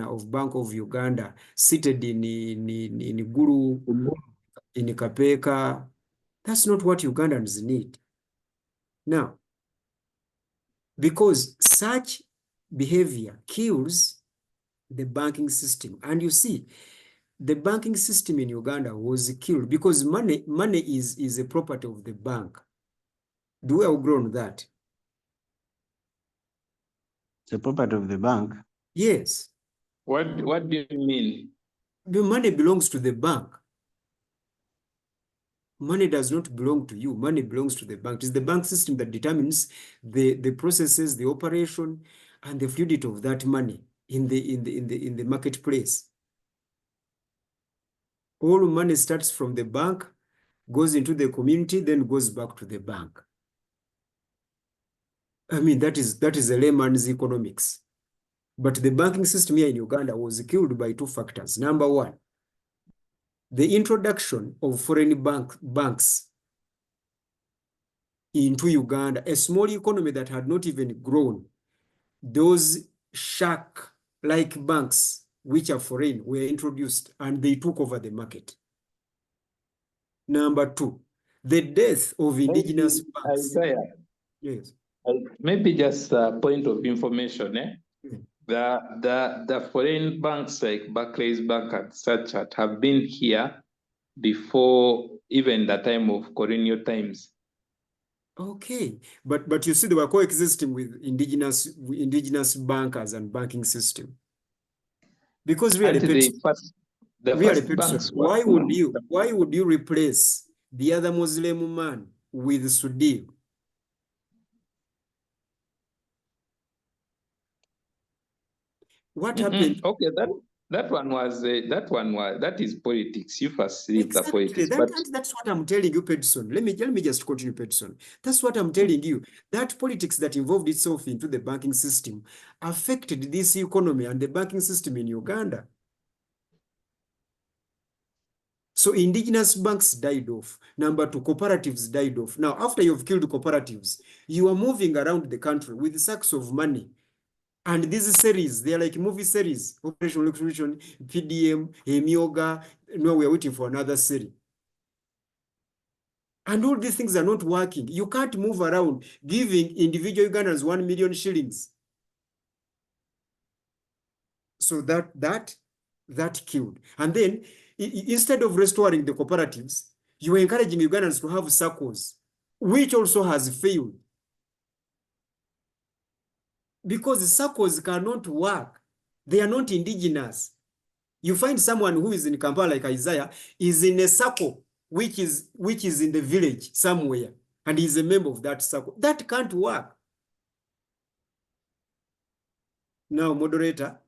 of Bank of Uganda seated in Gulu, in Kapeka. That's not what Ugandans need. Now, because such behavior kills the banking system. And you see, the banking system in Uganda was killed because money is a property of the bank. Do we agree on that? It's a property of the bank. Yes. What do you mean? The money belongs to the bank. Money does not belong to you. Money belongs to the bank. It is the bank system that determines the processes, the operation, and the fluidity of that money in the marketplace. All money starts from the bank, goes into the community, then goes back to the bank. I mean, that is a layman's economics. But the banking system here in Uganda was killed by 2 factors. Number one, the introduction of foreign banks into Uganda, a small economy that had not even grown, those shark-like banks, which are foreign, were introduced and they took over the market. Number two, the death of indigenous banks. Isaiah, Yes. maybe just a point of information. Mm. The foreign banks like Barclays Bank and such have been here before even the time of colonial times. Okay, but you see, they were coexisting with indigenous bankers and banking system. Because really, Actually, the really, first banks were, why would you replace the other Muslim man with Sudil? What happened? Okay, that is politics. You first leave the Exactly. politics. But That's what I'm telling you, Pedson. Let me just continue, Pedson. That's what I'm telling you. That politics that involved itself into the banking system affected this economy and the banking system in Uganda. So indigenous banks died off. Number two, cooperatives died off. Now, after you've killed cooperatives, you are moving around the country with sacks of money. And these series, they're like movie series, Operation Retribution, PDM, Emioga. No, we're waiting for another series. And all these things are not working. You can't move around giving individual Ugandans 1 million shillings. So that killed. And then instead of restoring the cooperatives, you are encouraging Ugandans to have circles, which also has failed. Because the circles cannot work. They are not indigenous. You find someone who is in Kampala, like Isaiah, is in a circle, which is in the village somewhere, and he's a member of that circle. That can't work. Now, moderator,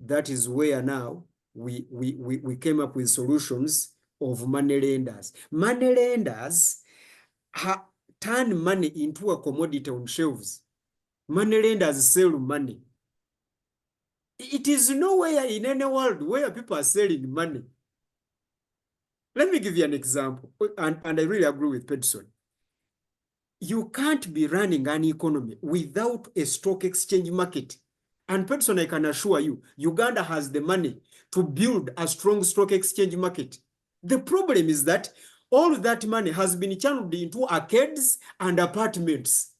that is where now we came up with solutions of money lenders. Money lenders turn money into a commodity on shelves. Money lenders sell money. It is nowhere in any world where people are selling money. Let me give you an example, and I really agree with Pedson. You can't be running an economy without a stock exchange market. And Pedson, I can assure you, Uganda has the money to build a strong stock exchange market. The problem is that all that money has been channeled into arcades and apartments.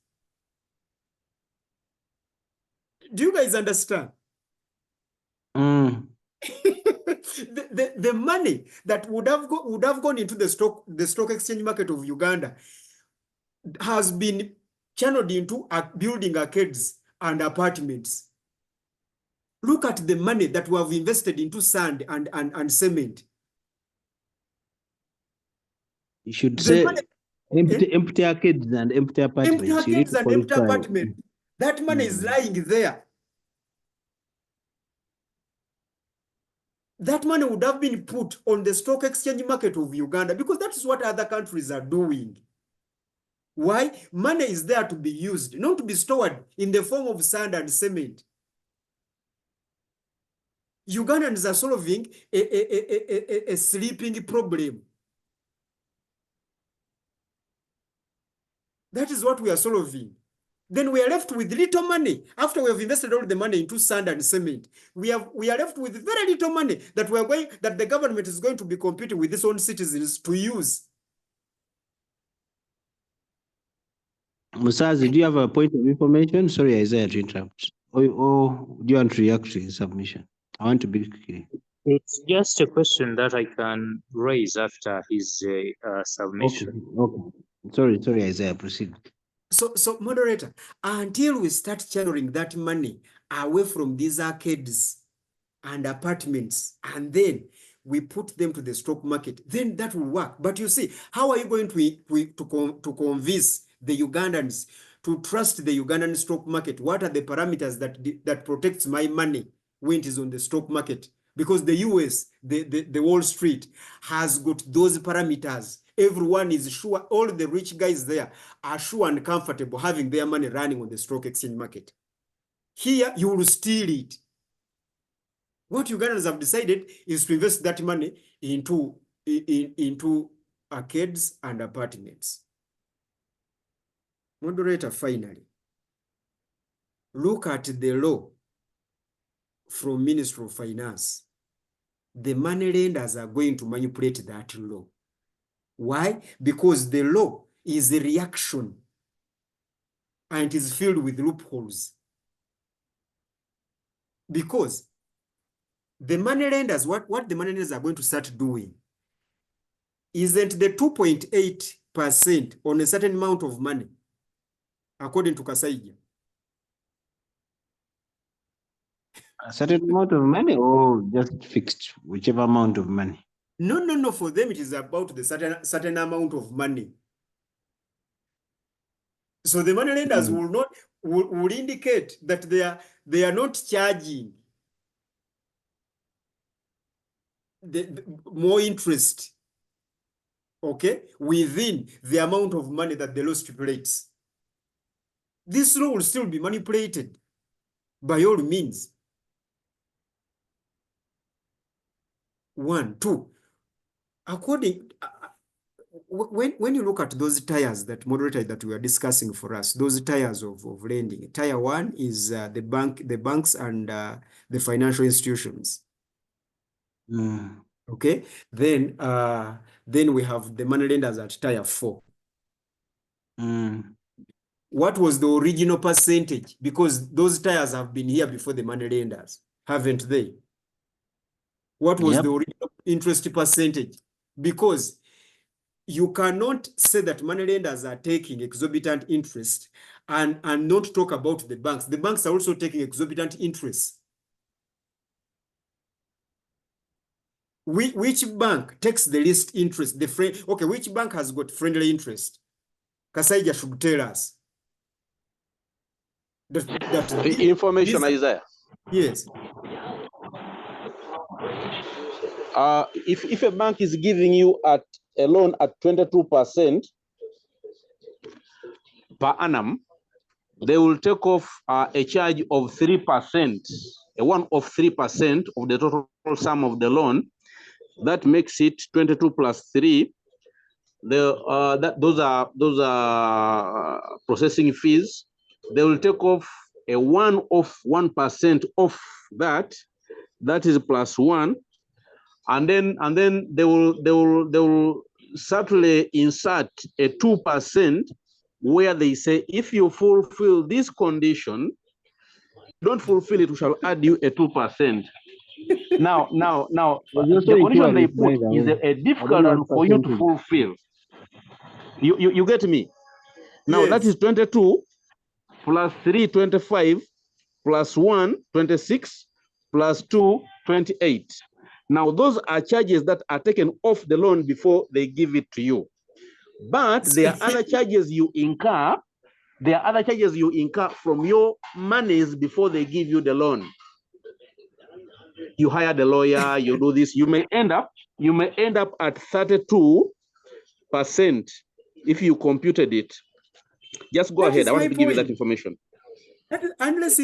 Do you guys understand? The money that would have gone into the stock exchange market of Uganda has been channeled into building arcades and apartments. Look at the money that we have invested into sand and cement. You should say empty arcades and empty apartments. Empty arcades and empty apartments. That money is lying there. That money would have been put on the stock exchange market of Uganda because that is what other countries are doing. Why? Money is there to be used, not to be stored in the form of sand and cement. Ugandans are solving a sleeping problem. That is what we are solving. Then we are left with little money. After we have invested all the money into sand and cement, we are left with very little money that the government is going to be competing with its own citizens to use. Musazi, do you have a point of information? Sorry, Isaiah, to interrupt. Or do you want to react to his submission? I want to be clear. It's just a question that I can raise after his submission. Okay. Sorry, Isaiah, proceed. So moderator, until we start channeling that money away from these arcades and apartments, and then we put them to the stock market, then that will work. But you see, how are you going to convince the Ugandans to trust the Ugandan stock market? What are the parameters that protects my money when it is on the stock market? Because the US, the Wall Street, has got those parameters. Everyone is sure, all the rich guys there are sure and comfortable having their money running on the stock exchange market. Here, you will steal it. What Ugandans have decided is to invest that money into into arcades and apartments. Moderator, finally, look at the law from Ministry of Finance. The moneylenders are going to manipulate that law. Why? Because the law is a reaction and it is filled with loopholes. Because the moneylenders, what the moneylenders are going to start doing isn't the 2.8% on a certain amount of money, according to Besigye. A certain amount of money or just fixed, whichever amount of money? No. For them, it is about the certain amount of money. So the moneylenders will indicate that they are not charging the more interest, okay, within the amount of money that the law stipulates. This law will still be manipulated by all means. 1, 2. According, when you look at those tiers that moderator that we are discussing for us, those tiers of lending, tier 1 is the banks and the financial institutions. Okay, then we have the moneylenders at tier 4. What was the original percentage? Because those tiers have been here before the moneylenders, haven't they? What was the original interest percentage? Because you cannot say that moneylenders are taking exorbitant interest and not talk about the banks. The banks are also taking exorbitant interest. Which bank takes the least interest? Okay, which bank has got friendly interest? Besigye should tell us. That information, Isaiah. Yes. If a bank is giving you a loan at 22% per annum, they will take off a charge of 3%, a one of 3% of the total sum of the loan. That makes it 22 plus 3. Those are processing fees. They will take off a 1% off that. That is plus 1, and then they will certainly insert a 2% where they say if you fulfill this condition, don't fulfill it, we shall add you a 2%. Now, the condition they put is a difficult one for you to fulfill. You get me? Now, yes. That is 22 plus 3, 25, plus 1, 26, plus 2, 28. Now, those are charges that are taken off the loan before they give it to you. But there are other charges you incur. There are other charges you incur from your monies before they give you the loan. You hire the lawyer, you do this, you may end up at 32% if you computed it. Just go ahead. I want to give you that information. Unless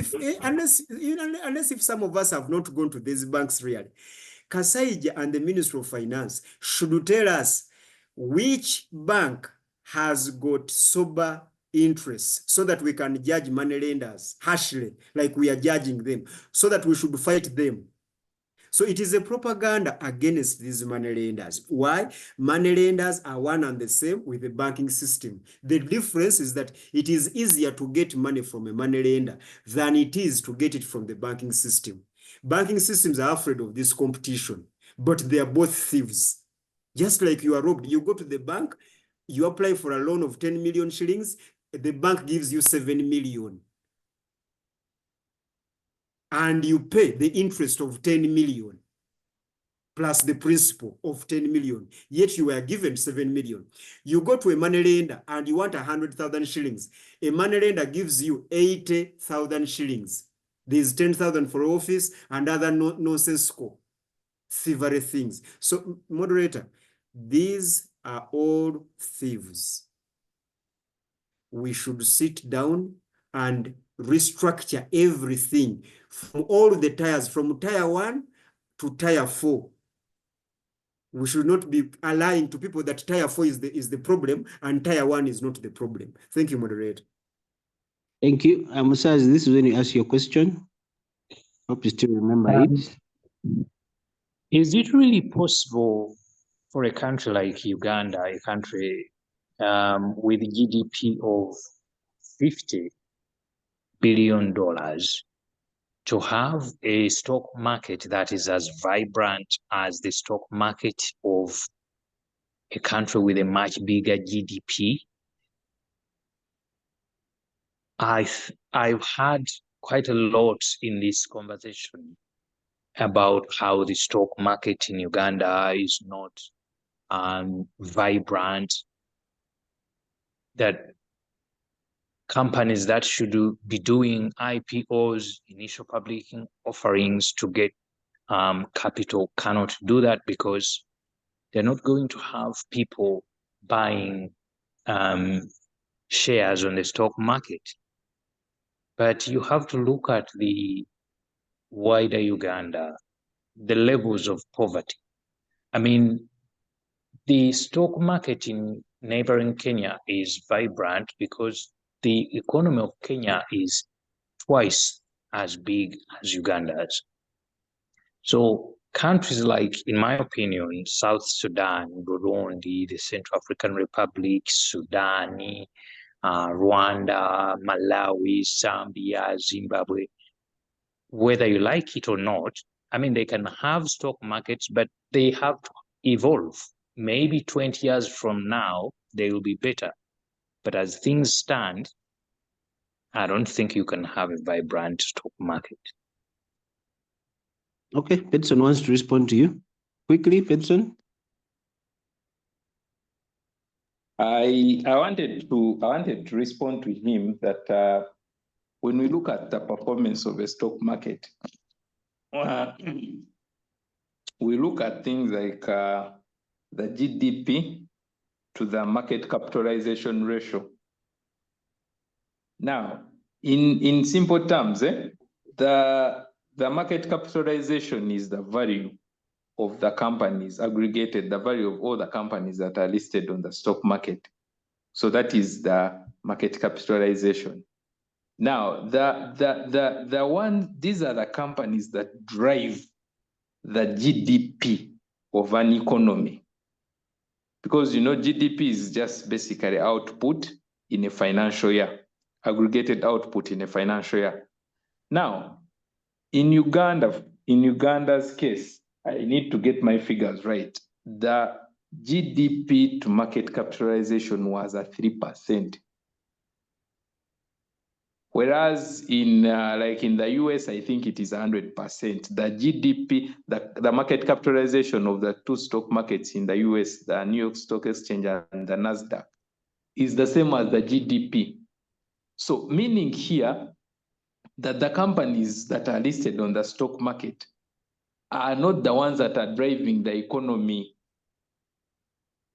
if some of us have not gone to these banks really, Besigye and the Ministry of Finance should tell us which bank has got sober interest so that we can judge moneylenders harshly like we are judging them, so that we should fight them. So it is a propaganda against these moneylenders. Why? Moneylenders are one and the same with the banking system. The difference is that it is easier to get money from a moneylender than it is to get it from the banking system. Banking systems are afraid of this competition, but they are both thieves. Just like you are robbed, you go to the bank, you apply for a loan of 10 million shillings, the bank gives you 7 million. And you pay the interest of 10 million plus the principal of 10 million, yet you were given 7 million. You go to a moneylender and you want 100,000 shillings. A moneylender gives you 80,000 shillings. There's 10,000 for office and other nonsensical thievery things. So, moderator, these are all thieves. We should sit down and restructure everything from all the tiers, from tier 1 to tier 4. We should not be aligned to people that tier 4 is the problem and tier 1 is not the problem. Thank you, moderator. Thank you. Musaz, this is when you ask your question. Hope you still remember it. Is it really possible for a country like Uganda, a country with GDP of $50 billion, to have a stock market that is as vibrant as the stock market of a country with a much bigger GDP? I've had quite a lot in this conversation about how the stock market in Uganda is not vibrant, that companies that should be doing IPOs, initial public offerings to get capital, cannot do that because they're not going to have people buying shares on the stock market. But you have to look at the wider Uganda, the levels of poverty. I mean, the stock market in neighboring Kenya is vibrant because the economy of Kenya is twice as big as Uganda's. So countries like, in my opinion, South Sudan, Burundi, the Central African Republic, Sudan, Rwanda, Malawi, Zambia, Zimbabwe, whether you like it or not, I mean, they can have stock markets, but they have to evolve. Maybe 20 years from now, they will be better. But as things stand, I don't think you can have a vibrant stock market. Okay, Benson wants to respond to you. Quickly, Benson. I wanted to respond to him that when we look at the performance of a stock market, we look at things like the GDP to the market capitalization ratio. Now, in simple terms, the market capitalization is the value of the companies aggregated, the value of all the companies that are listed on the stock market. So that is the market capitalization. Now, these are the companies that drive the GDP of an economy. Because, you know, GDP is just basically output in a financial year, aggregated output in a financial year. Now, in Uganda's case, I need to get my figures right. The GDP to market capitalization was at 3%. Whereas in like in the US, I think it is 100%. The GDP, the market capitalization of the two stock markets in the US, the New York Stock Exchange and the NASDAQ, is the same as the GDP. So meaning here that the companies that are listed on the stock market are not the ones that are driving the economy.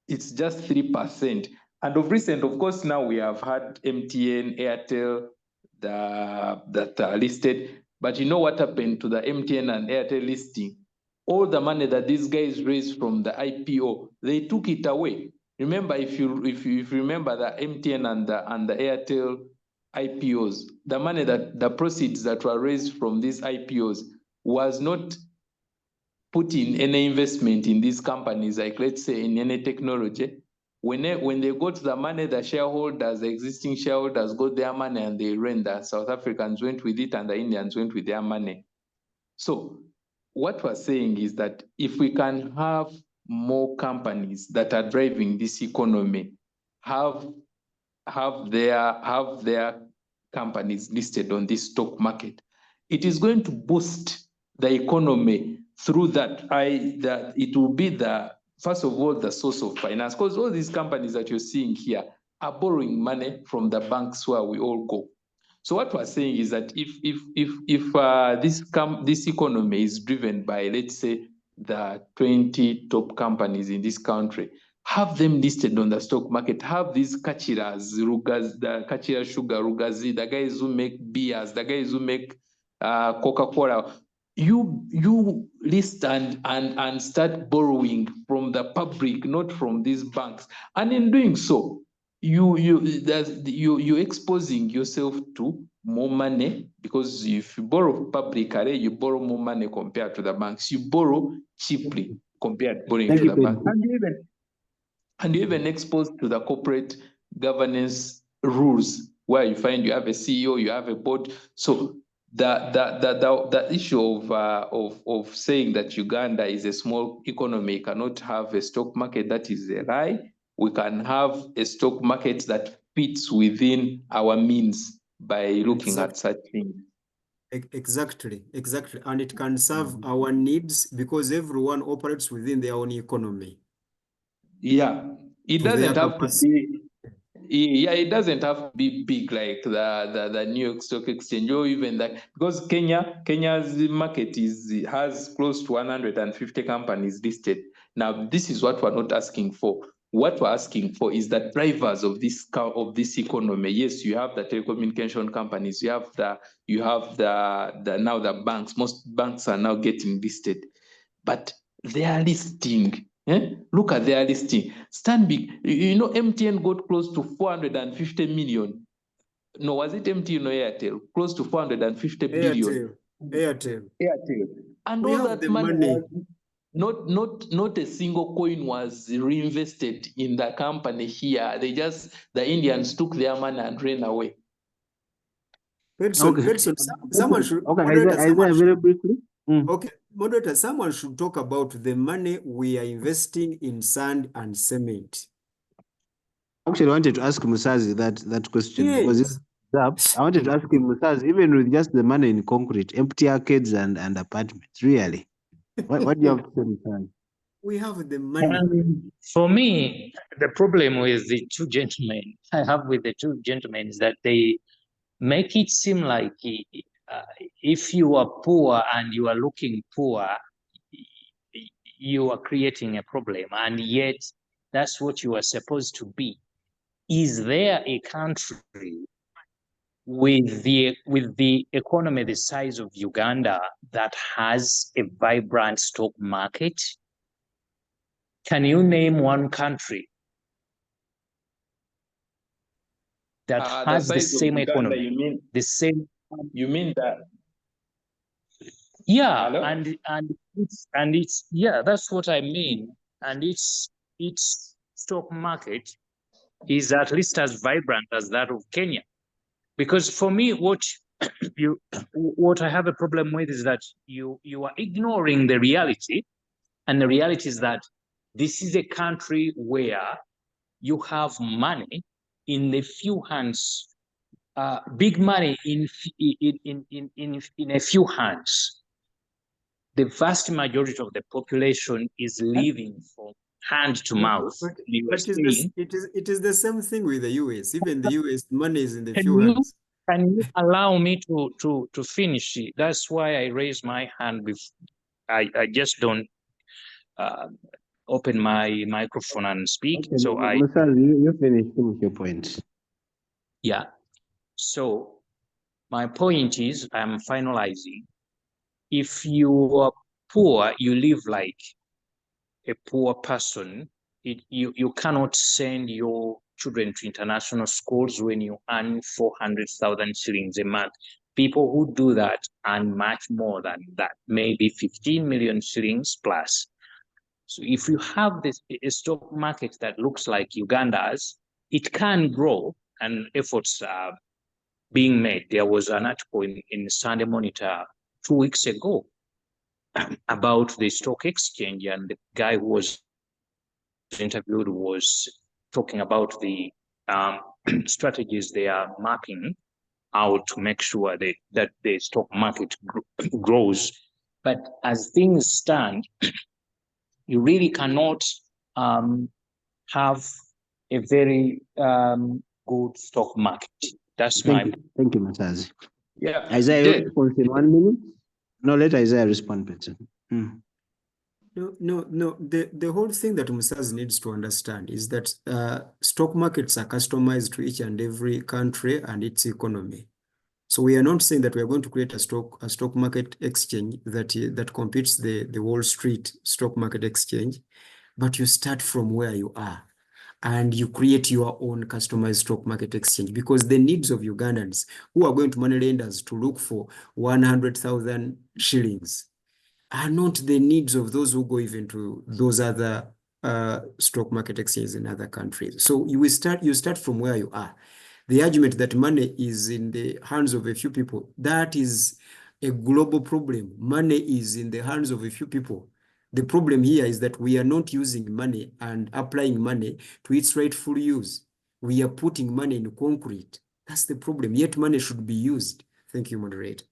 It's just 3%. And of recent, of course, now we have had MTN, Airtel, that are listed. But you know what happened to the MTN and Airtel listing? All the money that these guys raised from the IPO, they took it away. Remember, if you remember the MTN and the Airtel IPOs, the money that the proceeds that were raised from these IPOs was not put in any investment in these companies, like let's say in any technology. When they got the money, the shareholders, the existing shareholders got their money and they ran. The South Africans went with it and the Indians went with their money. So what we're saying is that if we can have more companies that are driving this economy, have their companies listed on this stock market, it is going to boost the economy through that. It will be first of all, the source of finance, because all these companies that you're seeing here are borrowing money from the banks where we all go. So what we're saying is that if this economy is driven by, let's say, the 20 top companies in this country, have them listed on the stock market, have these Kachiras, the Kachira Sugar, Rugazi, the guys who make beers, the guys who make Coca-Cola, you list and start borrowing from from the public, not from these banks. And in doing so, you're exposing yourself to more money, because if you borrow publicly, you borrow more money compared to the banks. You borrow cheaply compared to borrowing to the bank. And you're even exposed to the corporate governance rules, where you find you have a CEO, you have a board. So the issue of saying that Uganda is a small economy, cannot have a stock market, that is a lie. We can have a stock market that fits within our means by looking at such things. Exactly. And it can serve our needs because everyone operates within their own economy. Yeah, it To doesn't their have to capacity. be. Yeah, it doesn't have to be big like the New York Stock Exchange, or even that, because Kenya's market has close to 150 companies listed. Now, this is what we're not asking for. What we're asking for is the drivers of this economy. Yes, you have the telecommunication companies, you have the now the banks. Most banks are now getting listed, but their listing. Look at their listing. Stanbic, MTN got close to 450 million. No, was it MTN or Airtel? Close to 450 billion. Airtel. And We all have that the money money. was not a single coin was reinvested in the company here. The Indians took their money and ran away. Benson, someone should. Okay, Moderator, someone Isaiah, very briefly. Okay, moderator, someone should talk about the money we are investing in sand and cement. Actually, I wanted to ask Musazi that question because Yes. I wanted to ask him, Musazi, even with just the money in concrete, empty arcades and apartments, really, what do you have to say, Musazi? We have the money. For me, the problem with the two gentlemen I have with the two gentlemen is that they make it seem like if you are poor and you are looking poor, you are creating a problem, and yet that's what you are supposed to be. Is there a country with the economy the size of Uganda that has a vibrant stock market? Can you name one country that has the same economy? You mean that? Yeah, Hello? and it's yeah, that's what I mean. And its stock market is at least as vibrant as that of Kenya. Because for me, what I have a problem with is that you are ignoring the reality, and the reality is that this is a country where you have money in a few hands, big money in a few hands. The vast majority of the population is living from hand to mouth. But it is the same thing with the US. Even the US, money is in the few hands. Can you allow me to finish it? That's why I raised my hand. I just don't open my microphone and speak. Okay, so Musazi, you finish your point. Yeah. So my point is, I'm finalizing. If you are poor, you live like a poor person. You cannot send your children to international schools when you earn 400,000 shillings a month. People who do that earn much more than that, maybe 15 million shillings plus. So if you have a stock market that looks like Uganda's, it can grow, and efforts are being made. There was an article in Sunday Monitor 2 weeks ago about the stock exchange, and the guy who was interviewed was talking about the strategies they are mapping out to make sure that the stock market grows. But as things stand, you really cannot have a very good stock market. That's Thank you, Musazi. Yeah. Isaiah, your response in 1 minute? No, let Isaiah respond, Peter. No. The whole thing that Musazi needs to understand is that stock markets are customized to each and every country and its economy. So we are not saying that we are going to create a stock market exchange that competes the Wall Street stock market exchange. but you start from where you are and you create your own customized stock market exchange, because the needs of Ugandans who are going to Moneylenders to look for 100,000 shillings are not the needs of those who go even to those other stock market exchanges in other countries. So you start from where you are. The argument that money is in the hands of a few people, that is a global problem. Money is in the hands of a few people. The problem here is that we are not using money and applying money to its rightful use. We are putting money in concrete. That's the problem. Yet money should be used. Thank you, moderator.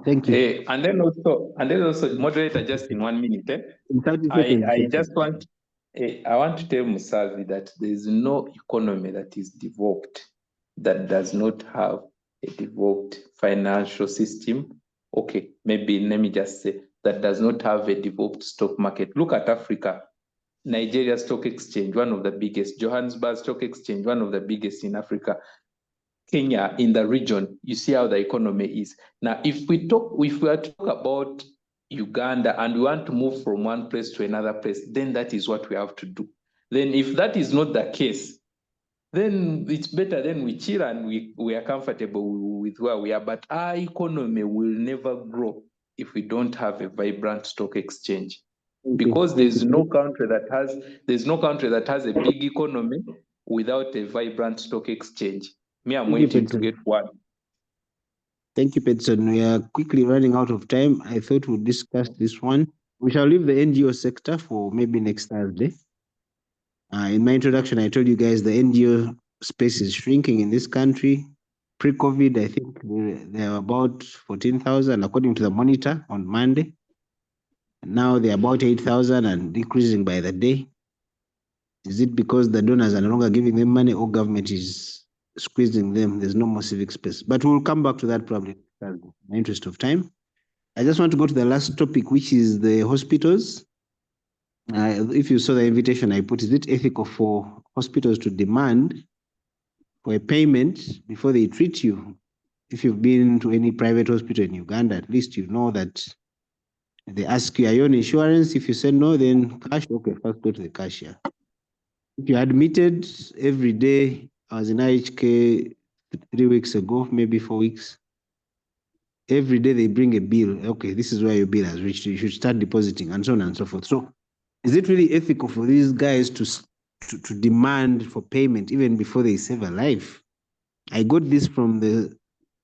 Thank you. And then also, moderator, just in 1 minute. In 30 seconds. I just want, I want to tell Musavi that there is no economy that is developed that does not have a developed financial system. Okay, maybe let me just say that does not have a developed stock market. Look at Africa. Nigeria Stock Exchange, one of the biggest. Johannesburg Stock Exchange, one of the biggest in Africa. Kenya in the region, you see how the economy is. Now, if we are to talk about Uganda and we want to move from one place to another place, then that is what we have to do. Then if that is not the case, then it's better then we chill and we are comfortable with where we are. But our economy will never grow if we don't have a vibrant stock exchange. Because there's no country that has a big economy without a vibrant stock exchange. Me, I'm waiting to get one. Thank you, Peterson. We are quickly running out of time. I thought we'd discuss this one. We shall leave the NGO sector for maybe next Thursday. In my introduction, I told you guys the NGO space is shrinking in this country. Pre-COVID, I think there were about 14,000, according to the Monitor on Monday. Now they're about 8,000 and decreasing by the day. Is it because the donors are no longer giving them money or government is squeezing them? There's no more civic space. But we'll come back to that probably in the interest of time. I just want to go to the last topic, which is the hospitals. If you saw the invitation I put, is it ethical for hospitals to demand for a payment before they treat you? If you've been to any private hospital in Uganda, at least you know that they ask you, are you on insurance? If you say no, then cash. Okay, first go to the cashier. If you're admitted every day, I was in IHK 3 weeks ago, maybe 4 weeks. Every day they bring a bill. Okay, this is where your bill has reached. You should start depositing and so on and so forth. So is it really ethical for these guys to demand for payment even before they save a life? I got this from the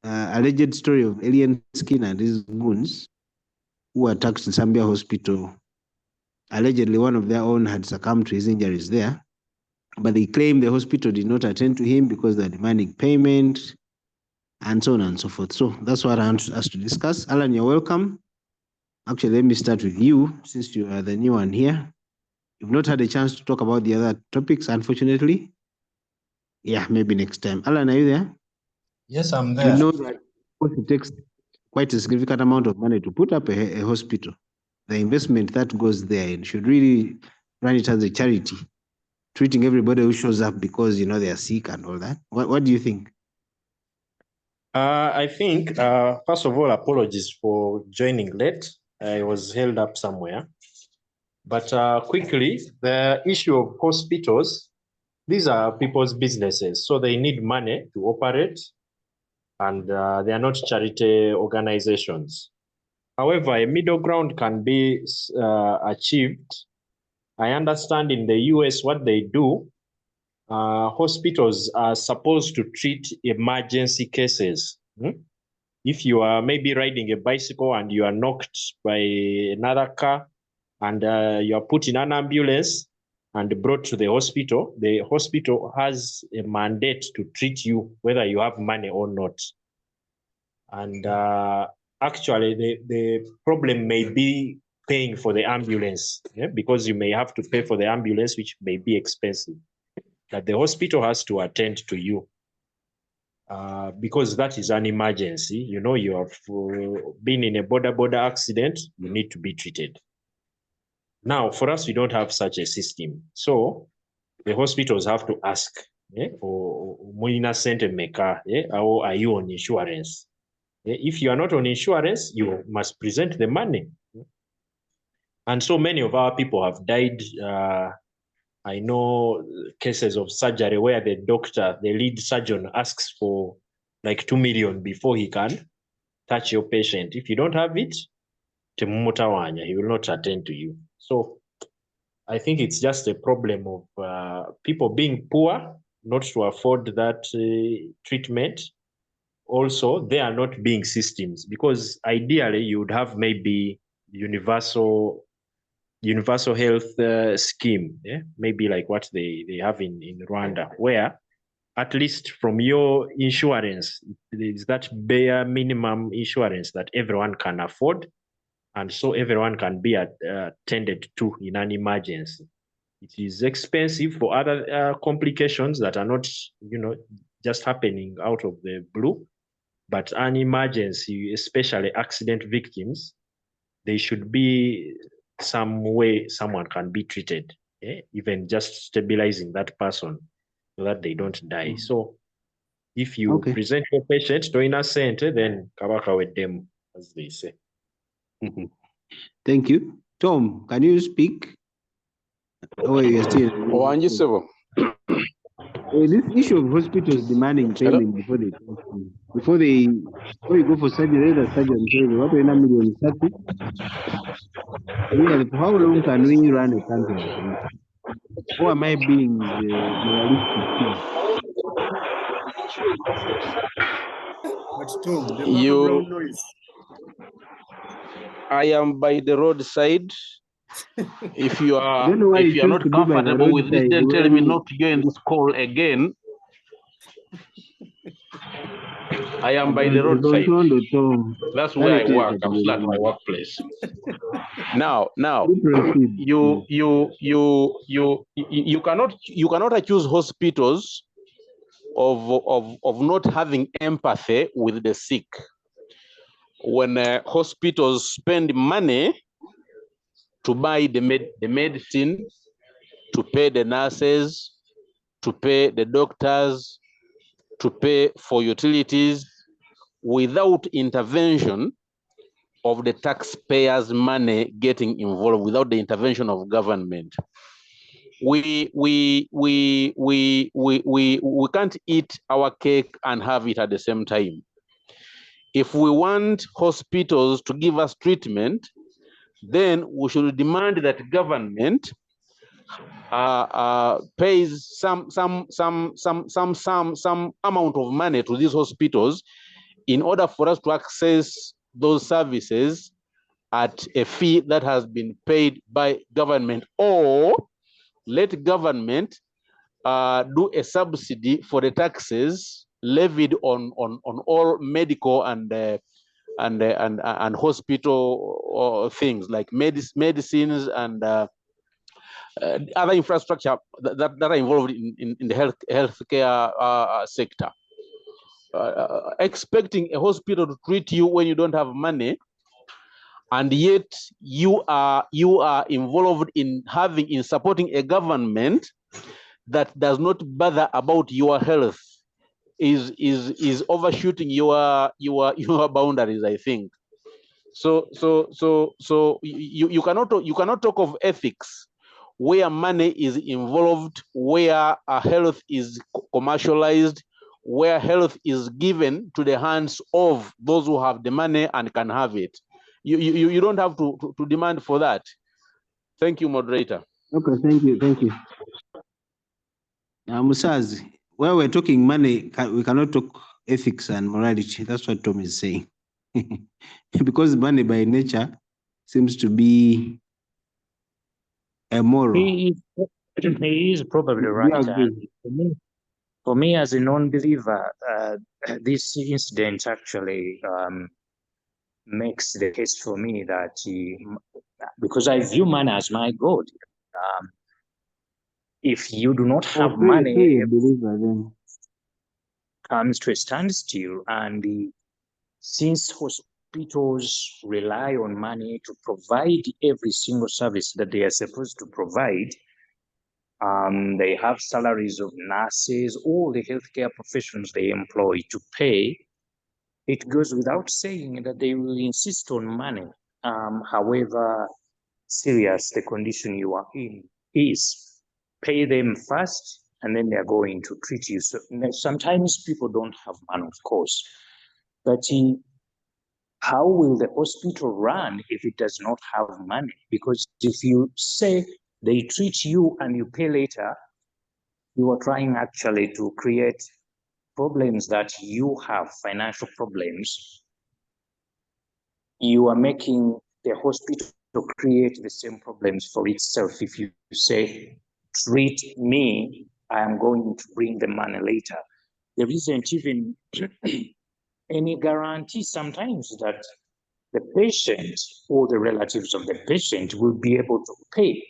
alleged story of Alien Skin and his goons who attacked Zambia hospital. Allegedly, one of their own had succumbed to his injuries there, but they claim the hospital did not attend to him because they're demanding payment and so on and so forth. So that's what I want us to discuss. Alan, you're welcome. Actually, let me start with you since you are the new one here. You've not had a chance to talk about the other topics, unfortunately. Yeah, maybe next time. Alan, are you there? Yes, I'm there. You know that it takes quite a significant amount of money to put up a hospital. The investment that goes there and should really run it as a charity, treating everybody who shows up because they are sick and all that. What do you think? I think, first of all, apologies for joining late. I was held up somewhere. But quickly, the issue of hospitals, these are people's businesses, so they need money to operate, and they are not charity organizations. However, a middle ground can be achieved. I understand in the US what they do, hospitals are supposed to treat emergency cases. If you are maybe riding a bicycle and you are knocked by another car and you are put in an ambulance and brought to the hospital has a mandate to treat you whether you have money or not. And actually, the problem may be paying for the ambulance, because you may have to pay for the ambulance, which may be expensive. That the hospital has to attend to you because that is an emergency. You have been in a border accident, you need to be treated. Now, for us, we don't have such a system. So the hospitals have to ask, or are you on insurance? If you are not on insurance, you must present the money. And so many of our people have died. I know cases of surgery where the doctor, the lead surgeon, asks for like 2 million before he can touch your patient. If you don't have it, he will not attend to you. So I think it's just a problem of people being poor, not to afford that treatment. Also, they are not being systems, because ideally you would have maybe universal health scheme, maybe like what they have in Rwanda, where at least from your insurance, there's that bare minimum insurance that everyone can afford, and so everyone can be attended to in an emergency. It is expensive for other complications that are not, just happening out of the blue, but an emergency, especially accident victims, there should be some way someone can be treated, even just stabilizing that person so that they don't die. So if you present your patient to innocent, then kabaka with them, as they say. Thank you. Tom, can you speak? Oh, you're still. This issue of hospitals demanding payment before you go for surgery, the surgeon says, what are $1 million? Really, for how long can we run a country like this? Or am I being moralistic here? But Tom, the background noise. I am by the roadside. If you are not comfortable with this, then tell me not to join this call again. I am by the roadside. That's where I work. I'm still at my workplace. Now, you cannot accuse hospitals of not having empathy with the sick. When hospitals spend money to buy the medicine, to pay the nurses, to pay the doctors, to pay for utilities, without intervention of the taxpayers' money getting involved, without the intervention of government, we can't eat our cake and have it at the same time. If we want hospitals to give us treatment, then we should demand that government pays some amount of money to these hospitals in order for us to access those services at a fee that has been paid by government, or let government do a subsidy for the taxes levied on all medical and hospital things like medicines and other infrastructure that are involved in the healthcare sector. Expecting a hospital to treat you when you don't have money, and yet you are involved in supporting a government that does not bother about your health, is overshooting your boundaries, I think. So you cannot talk of ethics where money is involved, where health is commercialized, where health is given to the hands of those who have the money and can have it. You don't have to demand for that. Thank you, moderator. Okay, thank you. Musazi, while we're talking money, we cannot talk ethics and morality. That's what Tom is saying. Because money by nature seems to be immoral. He is probably right. And for me, as a non-believer, this incident actually makes the case for me that because I view money as my God. If you do not have money, comes to a standstill, and since hospitals rely on money to provide every single service that they are supposed to provide, they have salaries of nurses, all the healthcare professions they employ to pay. It goes without saying that they will insist on money. However, serious the condition you are in is. Pay them first, and then they are going to treat you. So sometimes people don't have money, of course, but how will the hospital run if it does not have money? Because if you say they treat you and you pay later, you are trying actually to create problems that you have, financial problems. You are making the hospital create the same problems for itself. If you say, treat me, I am going to bring the money later. There isn't even any guarantee sometimes that the patient or the relatives of the patient will be able to pay.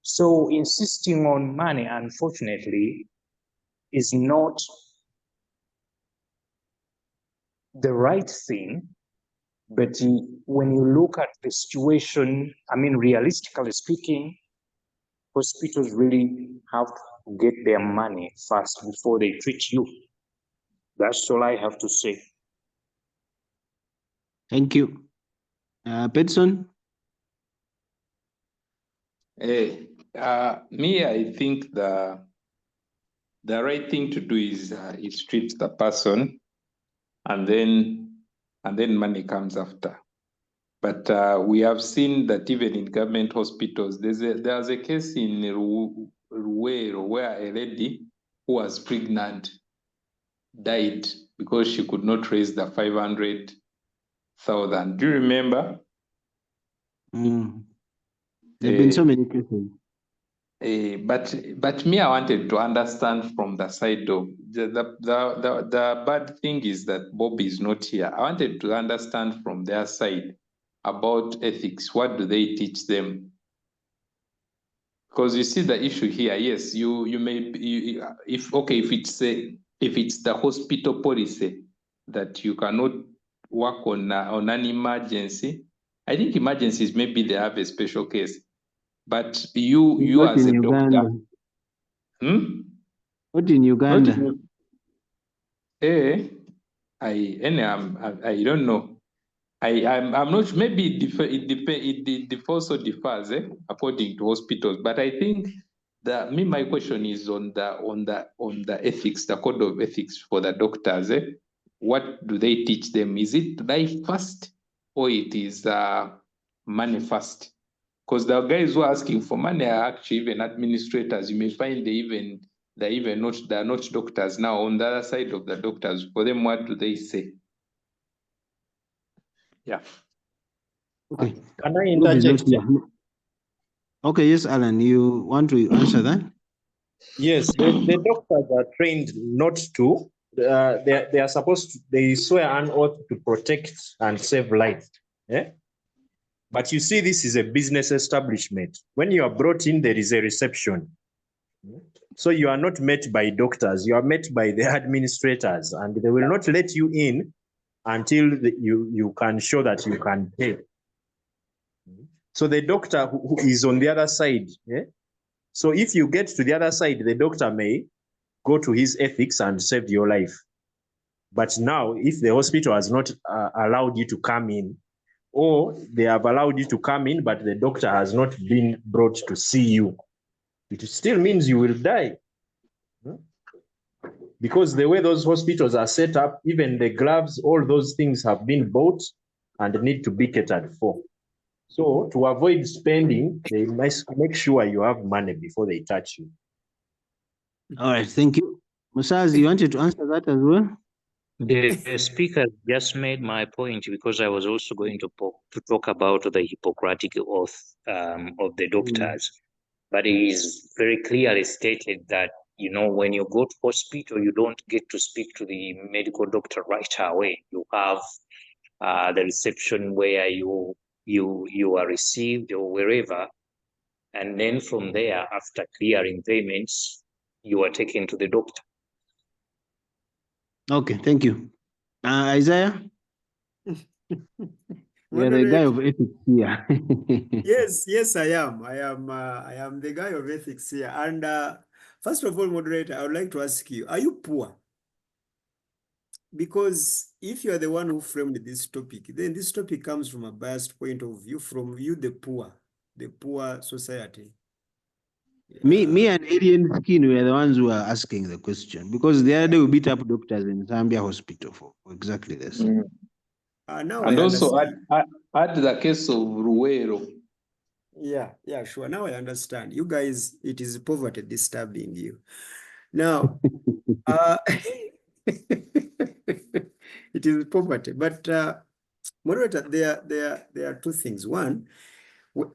So insisting on money, unfortunately, is not the right thing. But when you look at the situation, I mean, realistically speaking, hospitals really have to get their money first before they treat you. That's all I have to say. Thank you. Petson? Me, I think the right thing to do is treat the person, and then money comes after. But we have seen that even in government hospitals, there's a case in Ruwero where a lady who was pregnant died because she could not raise the 500,000. Do you remember? There have been so many cases. But me, I wanted to understand from the side of the bad thing is that Bob is not here. I wanted to understand from their side about ethics. What do they teach them? Because you see the issue here. Yes, you may be, if it's the hospital policy that you cannot work on an emergency. I think emergencies, maybe they have a special case. But you as a doctor. What in Uganda? I don't know. I'm not. Maybe it also differs according to hospitals. But I think my question is on the ethics, the code of ethics for the doctors. What do they teach them? Is it life first, or it is money first? Because the guys who are asking for money are actually even administrators. You may find they're not doctors now. On the other side of the doctors, for them, what do they say? Yeah. Okay. Can I interject? Okay, yes, Alan, you want to answer that? Yes, the doctors are trained not to. They are supposed to. They swear an oath to protect and save life. Yeah. But you see, this is a business establishment. When you are brought in, there is a reception. So you are not met by doctors. You are met by the administrators, and they will not let you in until you can show that you can pay. So the doctor who is on the other side. Yeah? So if you get to the other side, the doctor may go to his ethics and save your life. But now, if the hospital has not allowed you to come in, or they have allowed you to come in, but the doctor has not been brought to see you, it still means you will die. Because the way those hospitals are set up, even the gloves, all those things have been bought and need to be catered for. So to avoid spending, they must make sure you have money before they touch you. All right, thank you. Musaz, you wanted to answer that as well? The speaker just made my point, because I was also going to talk about the Hippocratic oath of the doctors. But it is very clearly stated that, when you go to hospital, you don't get to speak to the medical doctor right away. You have the reception where you are received or wherever. And then from there, after clearing payments, you are taken to the doctor. Okay, thank you. Isaiah? You're the guy of ethics here. Yes, I am. I am the guy of ethics here. And first of all, moderator, I would like to ask you, are you poor? Because if you are the one who framed this topic, then this topic comes from a biased point of view, from you, the poor. the poor society. Me and Alien Skin were the ones who were asking the question because the other day we beat up doctors in Zambia hospital for exactly this. Now And I also understand. add the case of Ruwero. Yeah, sure. Now I understand. You guys, it is poverty disturbing you. Now, it is poverty, but moderator, there are two things. One,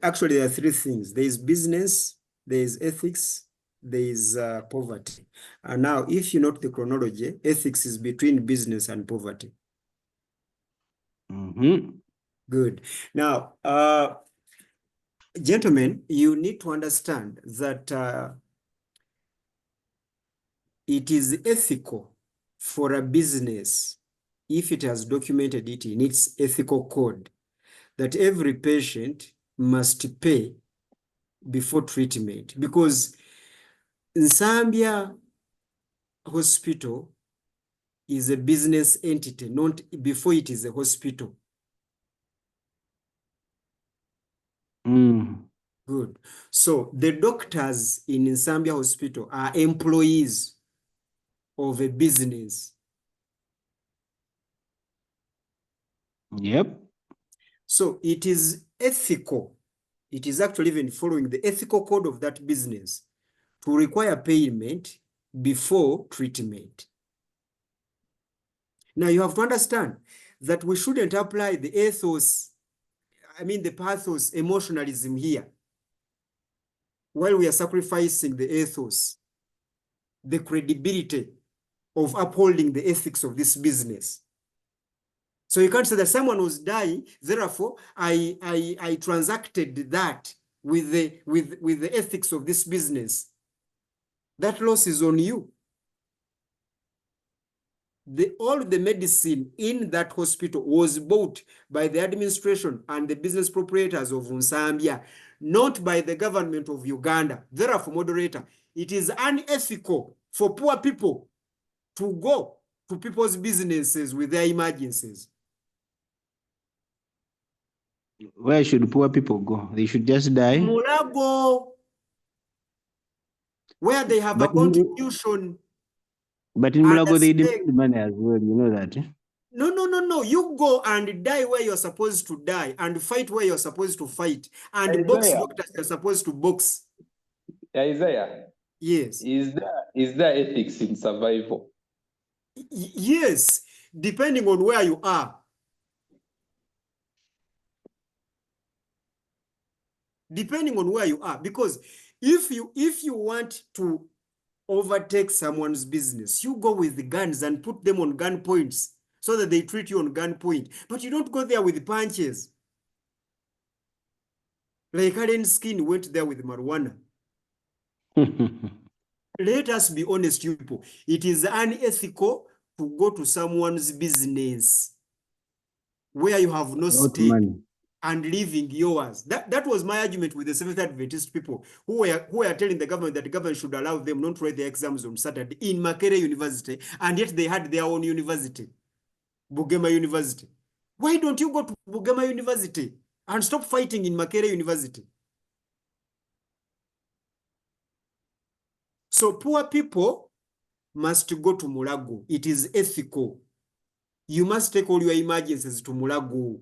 actually, there are three things. There is business, there is ethics, there is poverty. And now, if you note the chronology, ethics is between business and poverty. Good. Now, gentlemen, you need to understand that it is ethical for a business, if it has documented it in its ethical code, that every patient must pay before treatment. Because Zambia Hospital is a business entity, not before it is a hospital. Good. So the doctors in Zambia Hospital are employees of a business. Yep. So it is ethical. It is actually even following the ethical code of that business to require payment before treatment. Now you have to understand that we shouldn't apply the ethos, the pathos, emotionalism here, while we are sacrificing the ethos, the credibility of upholding the ethics of this business. So you can't say that someone was dying, therefore I transacted that with the ethics of this business. That loss is on you. All the medicine in that hospital was bought by the administration and the business proprietors of Zambia, not by the government of Uganda. Therefore, moderator, it is unethical for poor people to go to people's businesses with their emergencies. Where should poor people go? They should just die. Mulago, where they have a contribution. But in Mulago, they demand money as well. You know that. No. You go and die where you're supposed to die and fight where you're supposed to fight and box doctors you're supposed to box. Isaiah. Yes. Is there ethics in survival? Yes, depending on where you are. Depending on where you are, because if you want to overtake someone's business, you go with the guns and put them on gun points so that they treat you on gun point. But you don't go there with punches. Like Allen Skin went there with marijuana. Let us be honest, you people. It is unethical to go to someone's business where you have no stake and leaving yours. That was my argument with the Seventh Adventist people who were telling the government that the government should allow them not to write their exams on Saturday in Makerere University, and yet they had their own university, Bugema University. Why don't you go to Bugema University and stop fighting in Makerere University? So poor people must go to Mulago. It is ethical. You must take all your emergencies to Mulago.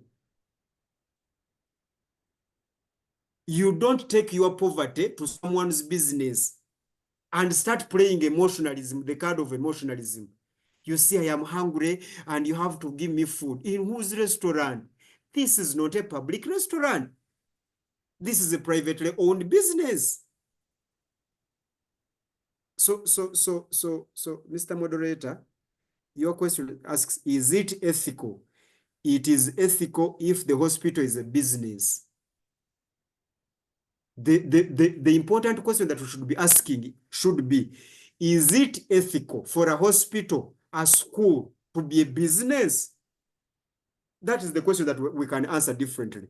You don't take your poverty to someone's business and start playing emotionalism, the card of emotionalism. You see, I am hungry and you have to give me food. In whose restaurant? This is not a public restaurant. This is a privately owned business. So, Mr. Moderator, your question asks, is it ethical? It is ethical if the hospital is a business. The important question that we should be asking should be, is it ethical for a hospital, a school, to be a business? That is the question that we can answer differently.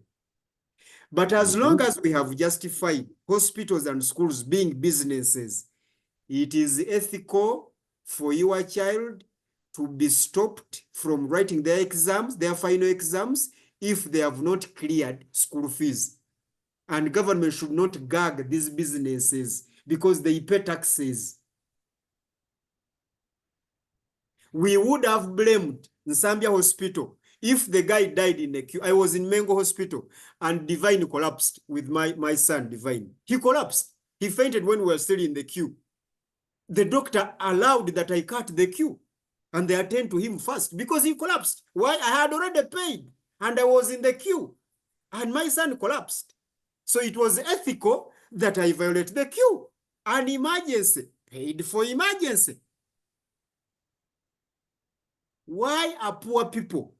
But as long as we have justified hospitals and schools being businesses, it is ethical for your child to be stopped from writing their exams, their final exams, if they have not cleared school fees. And government should not gag these businesses because they pay taxes. We would have blamed Nsambia Hospital if the guy died in the queue. I was in Mengo Hospital and Divine collapsed with my son, Divine. He collapsed. He fainted when we were still in the queue. The doctor allowed that I cut the queue and they attend to him first because he collapsed. Why? I had already paid and I was in the queue and my son collapsed. So it was ethical that I violate the queue. An emergency, paid for emergency. Why are poor people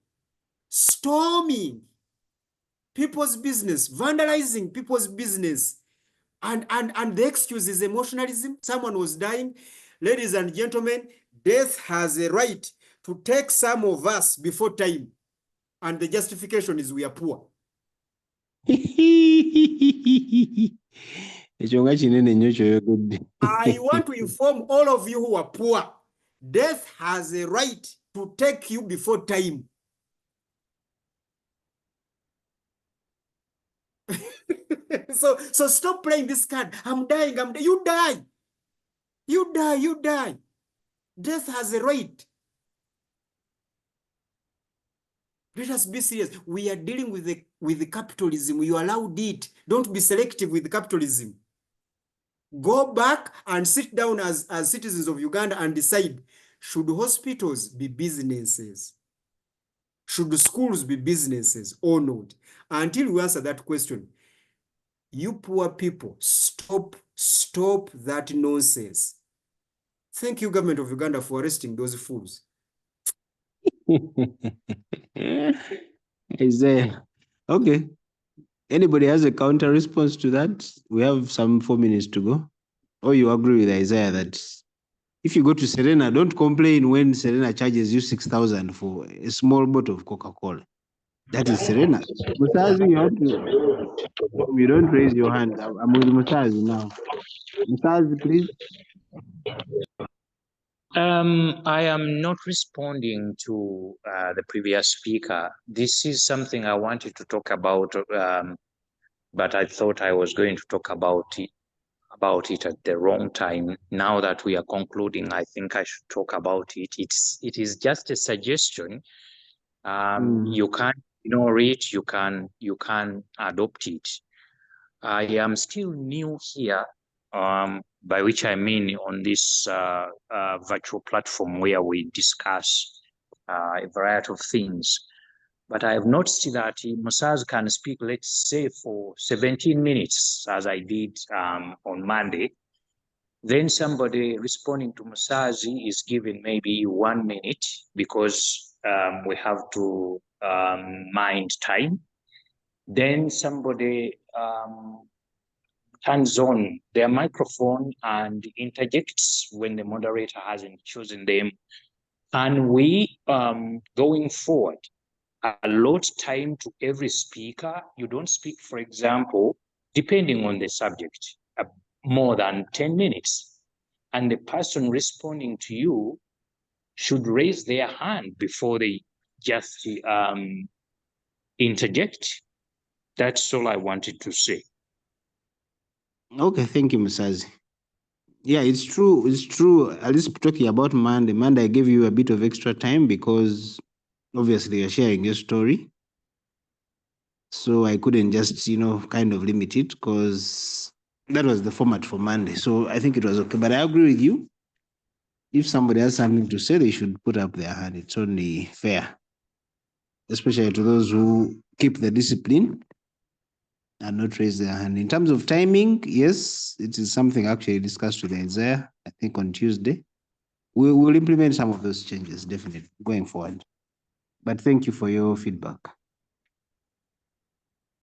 storming people's business, vandalizing people's business? And the excuse is emotionalism. Someone was dying. Ladies and gentlemen, death has a right to take some of us before time. And the justification is we are poor. I want to inform all of you who are poor. Death has a right to take you before time. So stop playing this card. I'm dying. You die. You die. You die. Death has a right. Let us be serious. We are dealing with the capitalism. You allowed it. Don't be selective with capitalism. Go back and sit down as citizens of Uganda and decide, should hospitals be businesses? Should schools be businesses or not? Until we answer that question, you poor people, stop that nonsense. Thank you, government of Uganda, for arresting those fools. Isaiah. Okay. Anybody has a counter response to that? We have some 4 minutes to go. Or you agree with Isaiah that if you go to Serena, don't complain when Serena charges you 6,000 for a small bottle of Coca-Cola. That is Serena. Musazi, you have to, you don't raise your hand. I'm with Musazi now. Musazi, please. I am not responding to the previous speaker. This is something I wanted to talk about, but I thought I was going to talk about it at the wrong time. Now that we are concluding, I think I should talk about it. It is just a suggestion. You can ignore it. You can adopt it. I am still new here, by which I mean on this virtual platform where we discuss a variety of things. But I have noticed that Musaz can speak, let's say, for 17 minutes, as I did on Monday. Then somebody responding to Musazi is given maybe 1 minute because we have to mind time. Then somebody turns on their microphone and interjects when the moderator hasn't chosen them. And we, going forward, allot time to every speaker. You don't speak, for example, depending on the subject, more than 10 minutes. And the person responding to you should raise their hand before they just interject. That's all I wanted to say. Okay, thank you, Musazi. Yeah, it's true. It's true. At least talking about Monday. Monday, I gave you a bit of extra time because obviously you're sharing your story. So I couldn't just, kind of limit it because that was the format for Monday. So I think it was okay. But I agree with you. If somebody has something to say, they should put up their hand. It's only fair, especially to those who keep the discipline and not raise their hand. In terms of timing, yes, it is something actually discussed with Isaiah, I think on Tuesday. We will implement some of those changes, definitely, going forward. But thank you for your feedback.